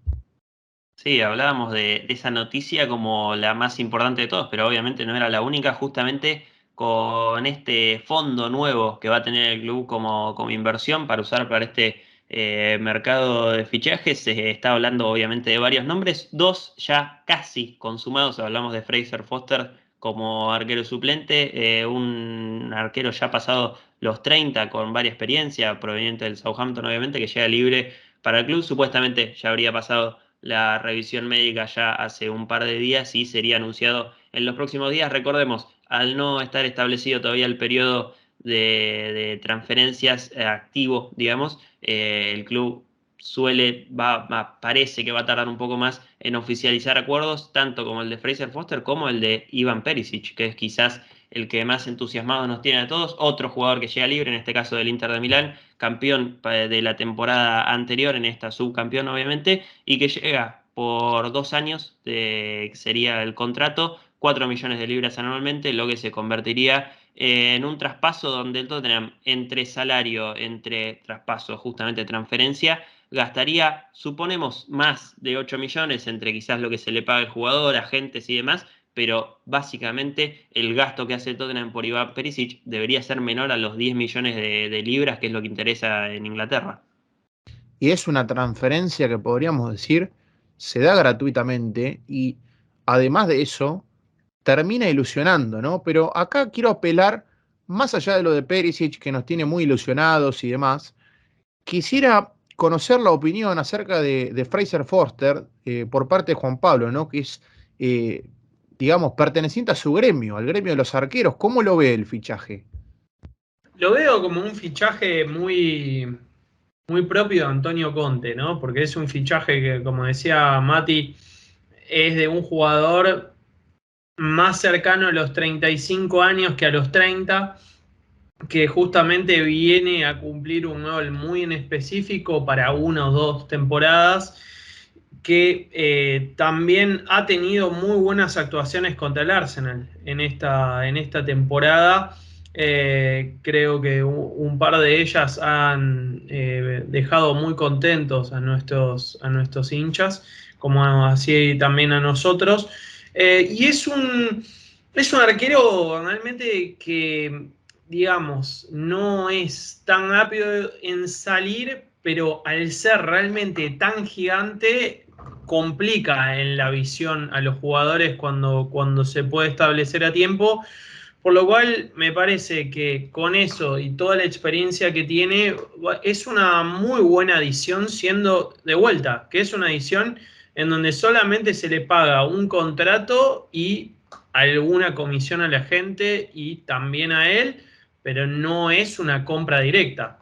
B: Sí, hablábamos de esa noticia como la más importante de todos, pero obviamente no era la única, justamente con este fondo nuevo que va a tener el club como inversión para usar para este mercado de fichajes. Se está hablando obviamente de varios nombres, dos ya casi consumados. Hablamos de Fraser Foster como arquero suplente, un arquero ya pasado los 30 con varia experiencia, proveniente del Southampton obviamente, que llega libre para el club. Supuestamente ya habría pasado la revisión médica ya hace un par de días y sería anunciado en los próximos días. Recordemos, al no estar establecido todavía el periodo de transferencias activo, digamos, el club parece que va a tardar un poco más en oficializar acuerdos, tanto como el de Fraser Foster como el de Ivan Perisic, que es quizás el que más entusiasmados nos tiene a todos. Otro jugador que llega libre, en este caso del Inter de Milán, campeón de la temporada anterior, en esta subcampeón obviamente, y que llega por 2 años, sería el contrato, 4 millones de libras anualmente, lo que se convertiría en un traspaso donde el Tottenham, entre salario, entre traspaso, justamente transferencia, gastaría, suponemos, más de 8 millones entre quizás lo que se le paga al jugador, agentes y demás, pero básicamente el gasto que hace el Tottenham por Ivan Perisic debería ser menor a los 10 millones de libras, que es lo que interesa en Inglaterra.
A: Y es una transferencia que podríamos decir se da gratuitamente y además de eso termina ilusionando, ¿no? Pero acá quiero apelar, más allá de lo de Perisic, que nos tiene muy ilusionados y demás, quisiera conocer la opinión acerca de Fraser Foster por parte de Juan Pablo, ¿no? Que es, eh, digamos, perteneciente a su gremio, al gremio de los arqueros. ¿Cómo lo ve el fichaje?
C: Lo veo como un fichaje muy propio de Antonio Conte, ¿no? Porque es un fichaje que, como decía Mati, es de un jugador más cercano a los 35 años que a los 30, que justamente viene a cumplir un rol muy en específico para 1 o 2 temporadas, que también ha tenido muy buenas actuaciones contra el Arsenal en esta temporada. Creo que un par de ellas han dejado muy contentos a nuestros hinchas, como así también a nosotros. Y es un arquero realmente que, digamos, no es tan rápido en salir, pero al ser realmente tan gigante, complica en la visión a los jugadores cuando se puede establecer a tiempo. Por lo cual me parece que con eso y toda la experiencia que tiene, es una muy buena adición, siendo de vuelta, que es una adición en donde solamente se le paga un contrato y alguna comisión a la gente y también a él, pero no es una compra directa.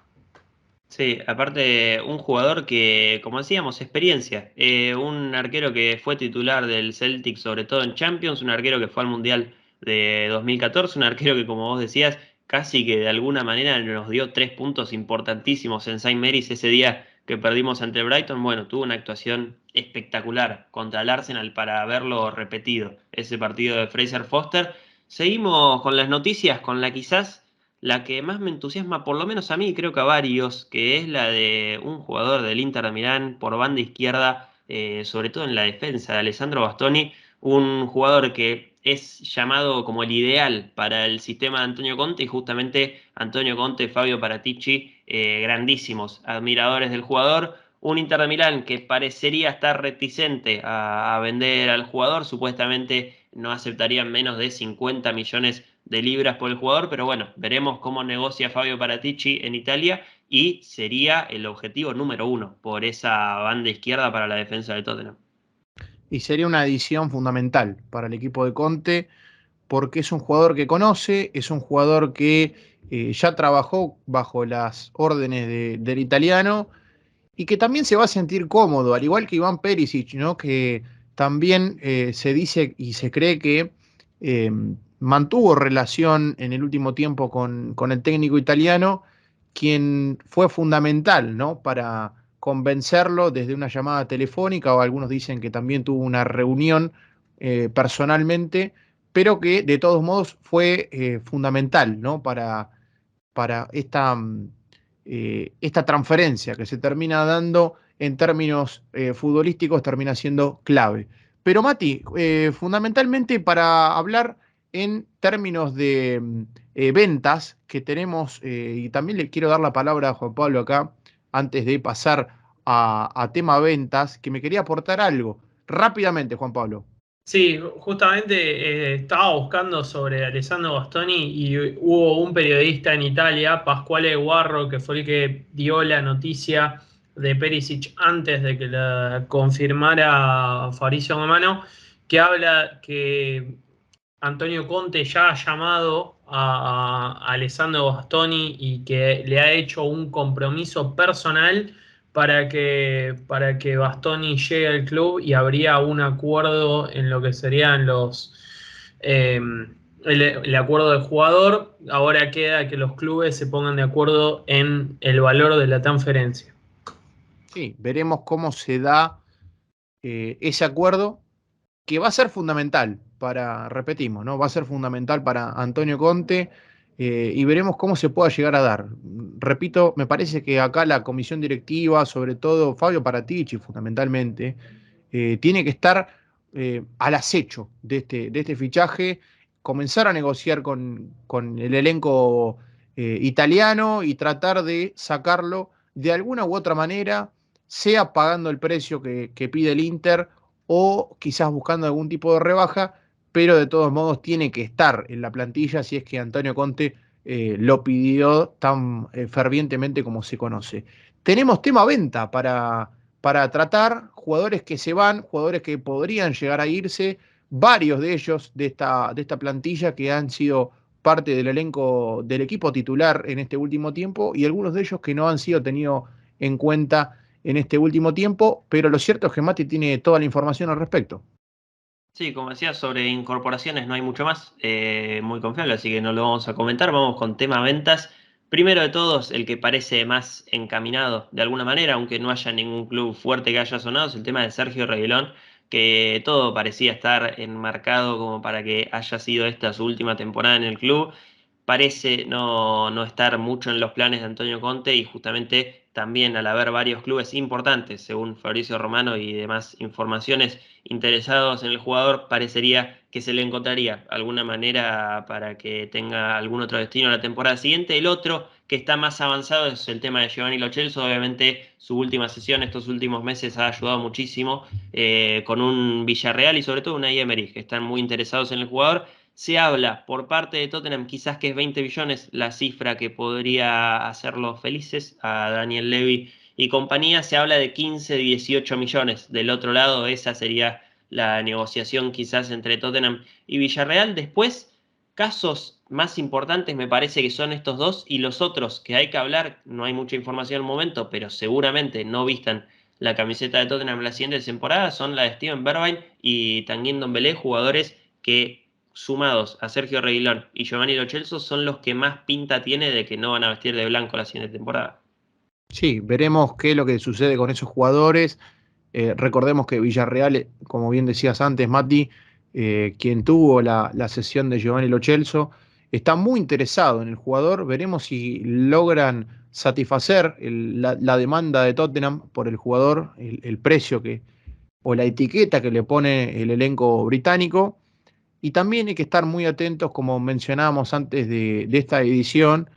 B: Sí, aparte un jugador que, como decíamos, experiencia. Un arquero que fue titular del Celtic, sobre todo en Champions, un arquero que fue al Mundial de 2014, un arquero que, como vos decías, casi que de alguna manera nos dio 3 puntos importantísimos en Saint Mary's ese día que perdimos ante Brighton. Bueno, tuvo una actuación espectacular contra el Arsenal para verlo repetido, ese partido de Fraser Foster. Seguimos con las noticias, con la quizás la que más me entusiasma, por lo menos a mí, creo que a varios, que es la de un jugador del Inter de Milán por banda izquierda, sobre todo en la defensa, de Alessandro Bastoni, un jugador que es llamado como el ideal para el sistema de Antonio Conte, y justamente Antonio Conte, Fabio Paratici, grandísimos admiradores del jugador. Un Inter de Milán que parecería estar reticente a vender al jugador, supuestamente no aceptarían menos de 50 millones de libras por el jugador, pero bueno, veremos cómo negocia Fabio Paratici en Italia, y sería el objetivo número uno por esa banda izquierda para la defensa de Tottenham.
A: Y sería una adición fundamental para el equipo de Conte, porque es un jugador que conoce, es un jugador que ya trabajó bajo las órdenes del italiano y que también se va a sentir cómodo, al igual que Iván Perisic, ¿no? Que también se dice y se cree que eh, mantuvo relación en el último tiempo con el técnico italiano, quien fue fundamental, ¿no? Para convencerlo desde una llamada telefónica, o algunos dicen que también tuvo una reunión personalmente, pero que de todos modos fue fundamental, ¿no? Para esta transferencia que se termina dando en términos futbolísticos, termina siendo clave. Pero Mati, fundamentalmente para hablar en términos de ventas que tenemos, y también le quiero dar la palabra a Juan Pablo acá, antes de pasar a tema ventas, que me quería aportar algo. Rápidamente, Juan Pablo.
C: Sí, justamente estaba buscando sobre Alessandro Bastoni y hubo un periodista en Italia, Pasquale Guarro, que fue el que dio la noticia de Perisic antes de que la confirmara Fabrizio Romano, que habla que Antonio Conte ya ha llamado a Alessandro Bastoni y que le ha hecho un compromiso personal para que Bastoni llegue al club, y habría un acuerdo en lo que serían eh, el acuerdo del jugador. Ahora queda que los clubes se pongan de acuerdo en el valor de la transferencia.
A: Sí, veremos cómo se da ese acuerdo, que va a ser fundamental para, repetimos, ¿no? Va a ser fundamental para Antonio Conte, y veremos cómo se pueda llegar a dar. Repito, me parece que acá la comisión directiva, sobre todo Fabio Paratici fundamentalmente, tiene que estar al acecho de este fichaje, comenzar a negociar con el elenco italiano y tratar de sacarlo de alguna u otra manera, sea pagando el precio que pide el Inter o quizás buscando algún tipo de rebaja, pero de todos modos tiene que estar en la plantilla si es que Antonio Conte lo pidió tan fervientemente como se conoce. Tenemos tema venta para tratar, jugadores que se van, jugadores que podrían llegar a irse, varios de ellos de esta plantilla que han sido parte del elenco del equipo titular en este último tiempo, y algunos de ellos que no han sido tenidos en cuenta en este último tiempo, pero lo cierto es que Mati tiene toda la información al respecto.
B: Sí, como decía, sobre incorporaciones no hay mucho más, muy confiable, así que no lo vamos a comentar. Vamos con tema ventas. Primero de todos, el que parece más encaminado de alguna manera, aunque no haya ningún club fuerte que haya sonado, es el tema de Sergio Reguilón, que todo parecía estar enmarcado como para que haya sido esta su última temporada en el club. Parece no estar mucho en los planes de Antonio Conte y justamente también al haber varios clubes importantes, según Fabricio Romano y demás informaciones, interesados en el jugador, parecería que se le encontraría alguna manera para que tenga algún otro destino la temporada siguiente. El otro que está más avanzado es el tema de Giovanni Lo Celso. Obviamente su última sesión estos últimos meses ha ayudado muchísimo con un Villarreal y sobre todo una Emery, que están muy interesados en el jugador. Se habla por parte de Tottenham quizás que es 20 billones la cifra que podría hacerlos felices a Daniel Levy y compañía. Se habla de 15, 18 millones. Del otro lado, esa sería la negociación quizás entre Tottenham y Villarreal. Después, casos más importantes me parece que son estos dos y los otros que hay que hablar. No hay mucha información al momento, pero seguramente no vistan la camiseta de Tottenham la siguiente temporada. Son la de Steven Bergwijn y Tanguy Ndombele, jugadores que sumados a Sergio Reguilón y Giovanni Lo Celso son los que más pinta tiene de que no van a vestir de blanco la siguiente temporada.
A: Sí, veremos qué es lo que sucede con esos jugadores. Recordemos que Villarreal, como bien decías antes, Mati, quien tuvo la sesión de Giovanni Lo Celso, está muy interesado en el jugador. Veremos si logran satisfacer la demanda de Tottenham por el jugador, el precio o la etiqueta que le pone el elenco británico. Y también hay que estar muy atentos, como mencionábamos antes de esta edición,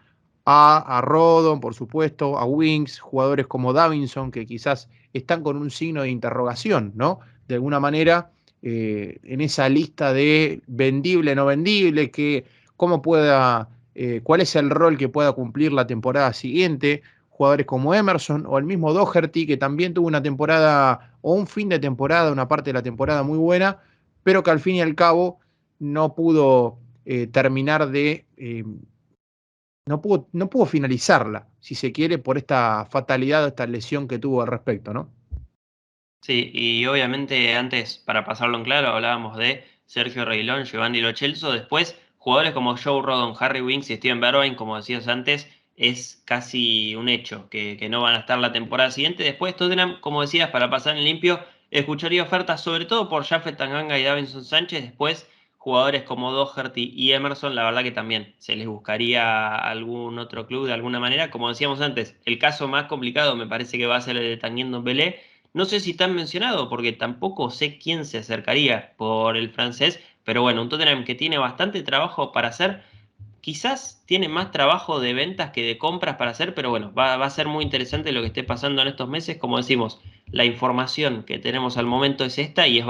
A: a Rodon, por supuesto, a Winks, jugadores como Davinson, que quizás están con un signo de interrogación, ¿no? De alguna manera, en esa lista de vendible, no vendible, cómo cuál es el rol que pueda cumplir la temporada siguiente. Jugadores como Emerson o el mismo Doherty, que también tuvo una temporada o un fin de temporada, una parte de la temporada muy buena, pero que al fin y al cabo no pudo terminar no pudo finalizarla, si se quiere, por esta fatalidad, esta lesión que tuvo al respecto, ¿no?
B: Sí, y obviamente antes, para pasarlo en claro, hablábamos de Sergio Reguilón, Giovanni Lo Celso. Después, jugadores como Joe Rodon, Harry Winks y Steven Bergwijn, como decías antes, es casi un hecho que no van a estar la temporada siguiente. Después, Tottenham, como decías, para pasar en limpio, escucharía ofertas sobre todo por Japhet Tanganga y Davinson Sánchez. Después, jugadores como Doherty y Emerson, la verdad que también se les buscaría algún otro club de alguna manera. Como decíamos antes, el caso más complicado me parece que va a ser el de Tanguy Ndombele. No sé si tan mencionado, porque tampoco sé quién se acercaría por el francés, pero bueno, un Tottenham que tiene bastante trabajo para hacer. Quizás tiene más trabajo de ventas que de compras para hacer, pero bueno, va a ser muy interesante lo que esté pasando en estos meses. Como decimos, la información que tenemos al momento es esta y es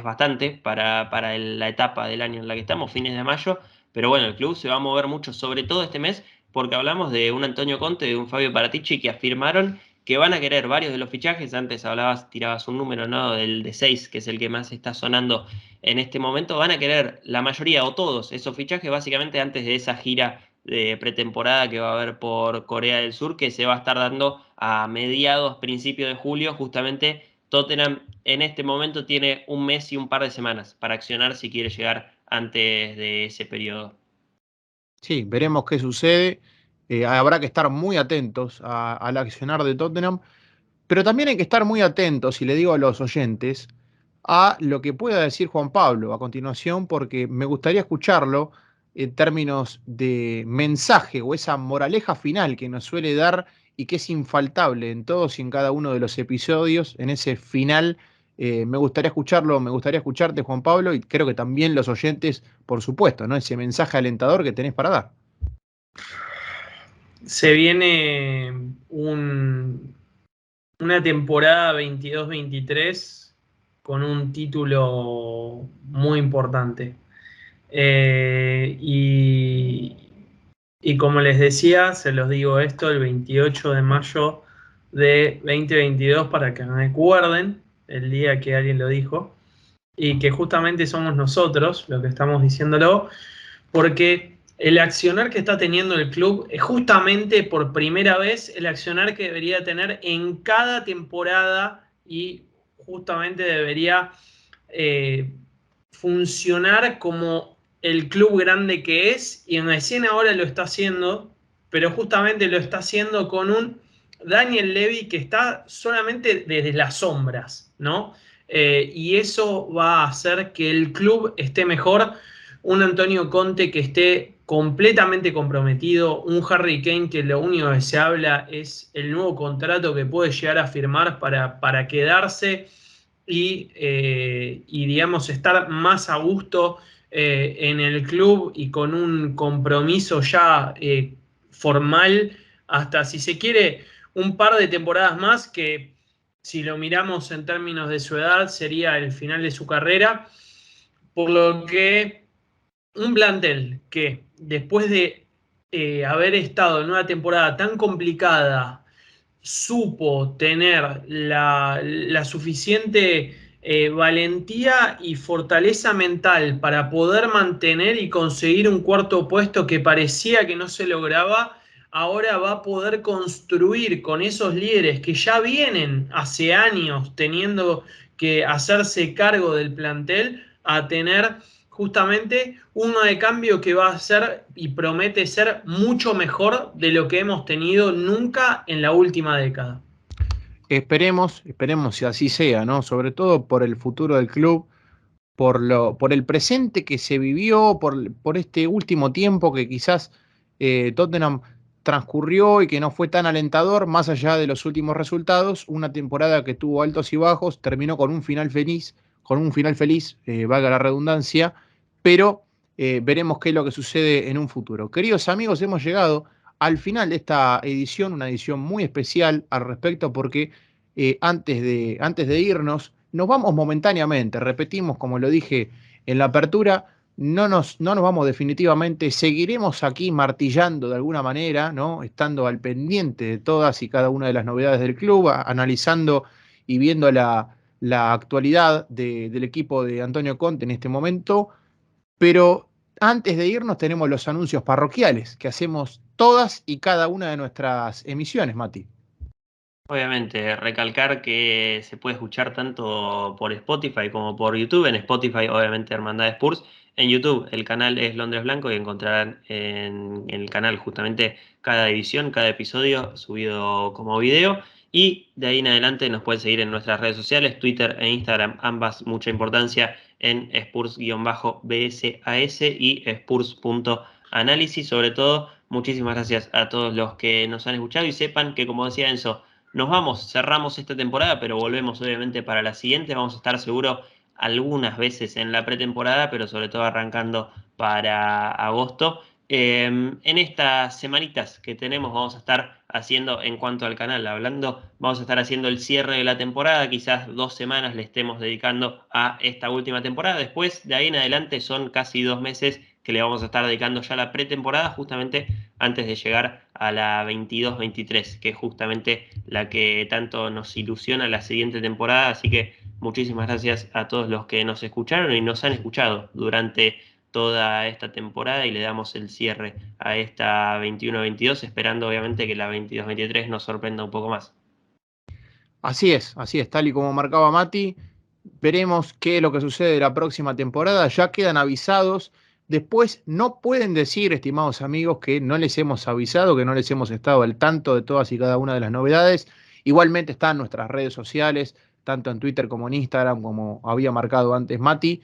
B: bastante para la etapa del año en la que estamos, fines de mayo. Pero bueno, el club se va a mover mucho, sobre todo este mes, porque hablamos de un Antonio Conte, de un Fabio Paratici que afirmaron que van a querer varios de los fichajes. Antes tirabas un número, ¿no? Del de 6, que es el que más está sonando en este momento. Van a querer la mayoría o todos esos fichajes básicamente antes de esa gira de pretemporada que va a haber por Corea del Sur, que se va a estar dando a mediados, principios de julio. Justamente Tottenham en este momento tiene un mes y un par de semanas para accionar si quiere llegar antes de ese periodo.
A: Sí, veremos qué sucede. Habrá que estar muy atentos al accionar de Tottenham, pero también hay que estar muy atentos, y le digo a los oyentes, a lo que pueda decir Juan Pablo a continuación, porque me gustaría escucharlo en términos de mensaje o esa moraleja final que nos suele dar y que es infaltable en todos y en cada uno de los episodios, en ese final. Me gustaría escucharlo, me gustaría escucharte, Juan Pablo, y creo que también los oyentes, por supuesto, ¿no? Ese mensaje alentador que tenés para dar.
C: Se viene una temporada 22-23 con un título muy importante. Y como les decía, se los digo esto el 28 de mayo de 2022 para que me recuerden el día que alguien lo dijo y que justamente somos nosotros los que estamos diciéndolo, porque el accionar que está teniendo el club es justamente por primera vez el accionar que debería tener en cada temporada y justamente debería funcionar como el club grande que es, y recién ahora lo está haciendo, pero justamente lo está haciendo con un Daniel Levy que está solamente desde las sombras, ¿no? Y eso va a hacer que el club esté mejor, un Antonio Conte que esté completamente comprometido, un Harry Kane que lo único que se habla es el nuevo contrato que puede llegar a firmar para quedarse y digamos, estar más a gusto en el club y con un compromiso ya formal, hasta si se quiere, un par de temporadas más, que si lo miramos en términos de su edad, sería el final de su carrera, por lo que un plantel que después de haber estado en una temporada tan complicada, supo tener la suficiente valentía y fortaleza mental para poder mantener y conseguir un cuarto puesto que parecía que no se lograba, ahora va a poder construir con esos líderes que ya vienen hace años teniendo que hacerse cargo del plantel, a tener justamente uno de cambio que va a ser y promete ser mucho mejor de lo que hemos tenido nunca en la última década.
A: Esperemos si así sea, ¿no? Sobre todo por el futuro del club, por el presente que se vivió, por este último tiempo que quizás Tottenham transcurrió y que no fue tan alentador, más allá de los últimos resultados, una temporada que tuvo altos y bajos, terminó con un final feliz, valga la redundancia, pero veremos qué es lo que sucede en un futuro. Queridos amigos, hemos llegado al final de esta edición, una edición muy especial al respecto, porque antes de irnos, nos vamos momentáneamente, repetimos como lo dije en la apertura, no nos vamos definitivamente, seguiremos aquí martillando de alguna manera, ¿no? Estando al pendiente de todas y cada una de las novedades del club, analizando y viendo la actualidad del equipo de Antonio Conte en este momento, pero antes de irnos tenemos los anuncios parroquiales que hacemos todas y cada una de nuestras emisiones, Mati.
B: Obviamente, recalcar que se puede escuchar tanto por Spotify como por YouTube. En Spotify, obviamente, Hermandad Spurs. En YouTube, el canal es Londres Blanco y encontrarán en el canal justamente cada edición, cada episodio subido como video. Y de ahí en adelante nos pueden seguir en nuestras redes sociales, Twitter e Instagram, ambas mucha importancia en Spurs-BSAS y Spurs.análisis. Sobre todo, muchísimas gracias a todos los que nos han escuchado y sepan que, como decía Enzo, nos vamos, cerramos esta temporada, pero volvemos obviamente para la siguiente. Vamos a estar seguro algunas veces en la pretemporada, pero sobre todo arrancando para agosto. En estas semanitas que tenemos vamos a estar haciendo, en cuanto al canal, vamos a estar haciendo el cierre de la temporada. Quizás 2 semanas le estemos dedicando a esta última temporada. Después, de ahí en adelante, son casi 2 meses que le vamos a estar dedicando ya a la pretemporada, justamente antes de llegar a la 22-23, que es justamente la que tanto nos ilusiona la siguiente temporada. Así que muchísimas gracias a todos los que nos escucharon y nos han escuchado durante toda esta temporada, y le damos el cierre a esta 21-22, esperando obviamente que la 22-23 nos sorprenda un poco más.
A: Así es, tal y como marcaba Mati. Veremos qué es lo que sucede la próxima temporada. Ya quedan avisados. Después no pueden decir, estimados amigos, que no les hemos avisado, que no les hemos estado al tanto de todas y cada una de las novedades. Igualmente están nuestras redes sociales, tanto en Twitter como en Instagram, como había marcado antes Mati.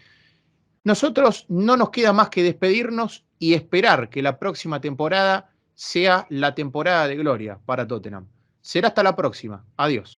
A: Nosotros no nos queda más que despedirnos y esperar que la próxima temporada sea la temporada de gloria para Tottenham. Será hasta la próxima. Adiós.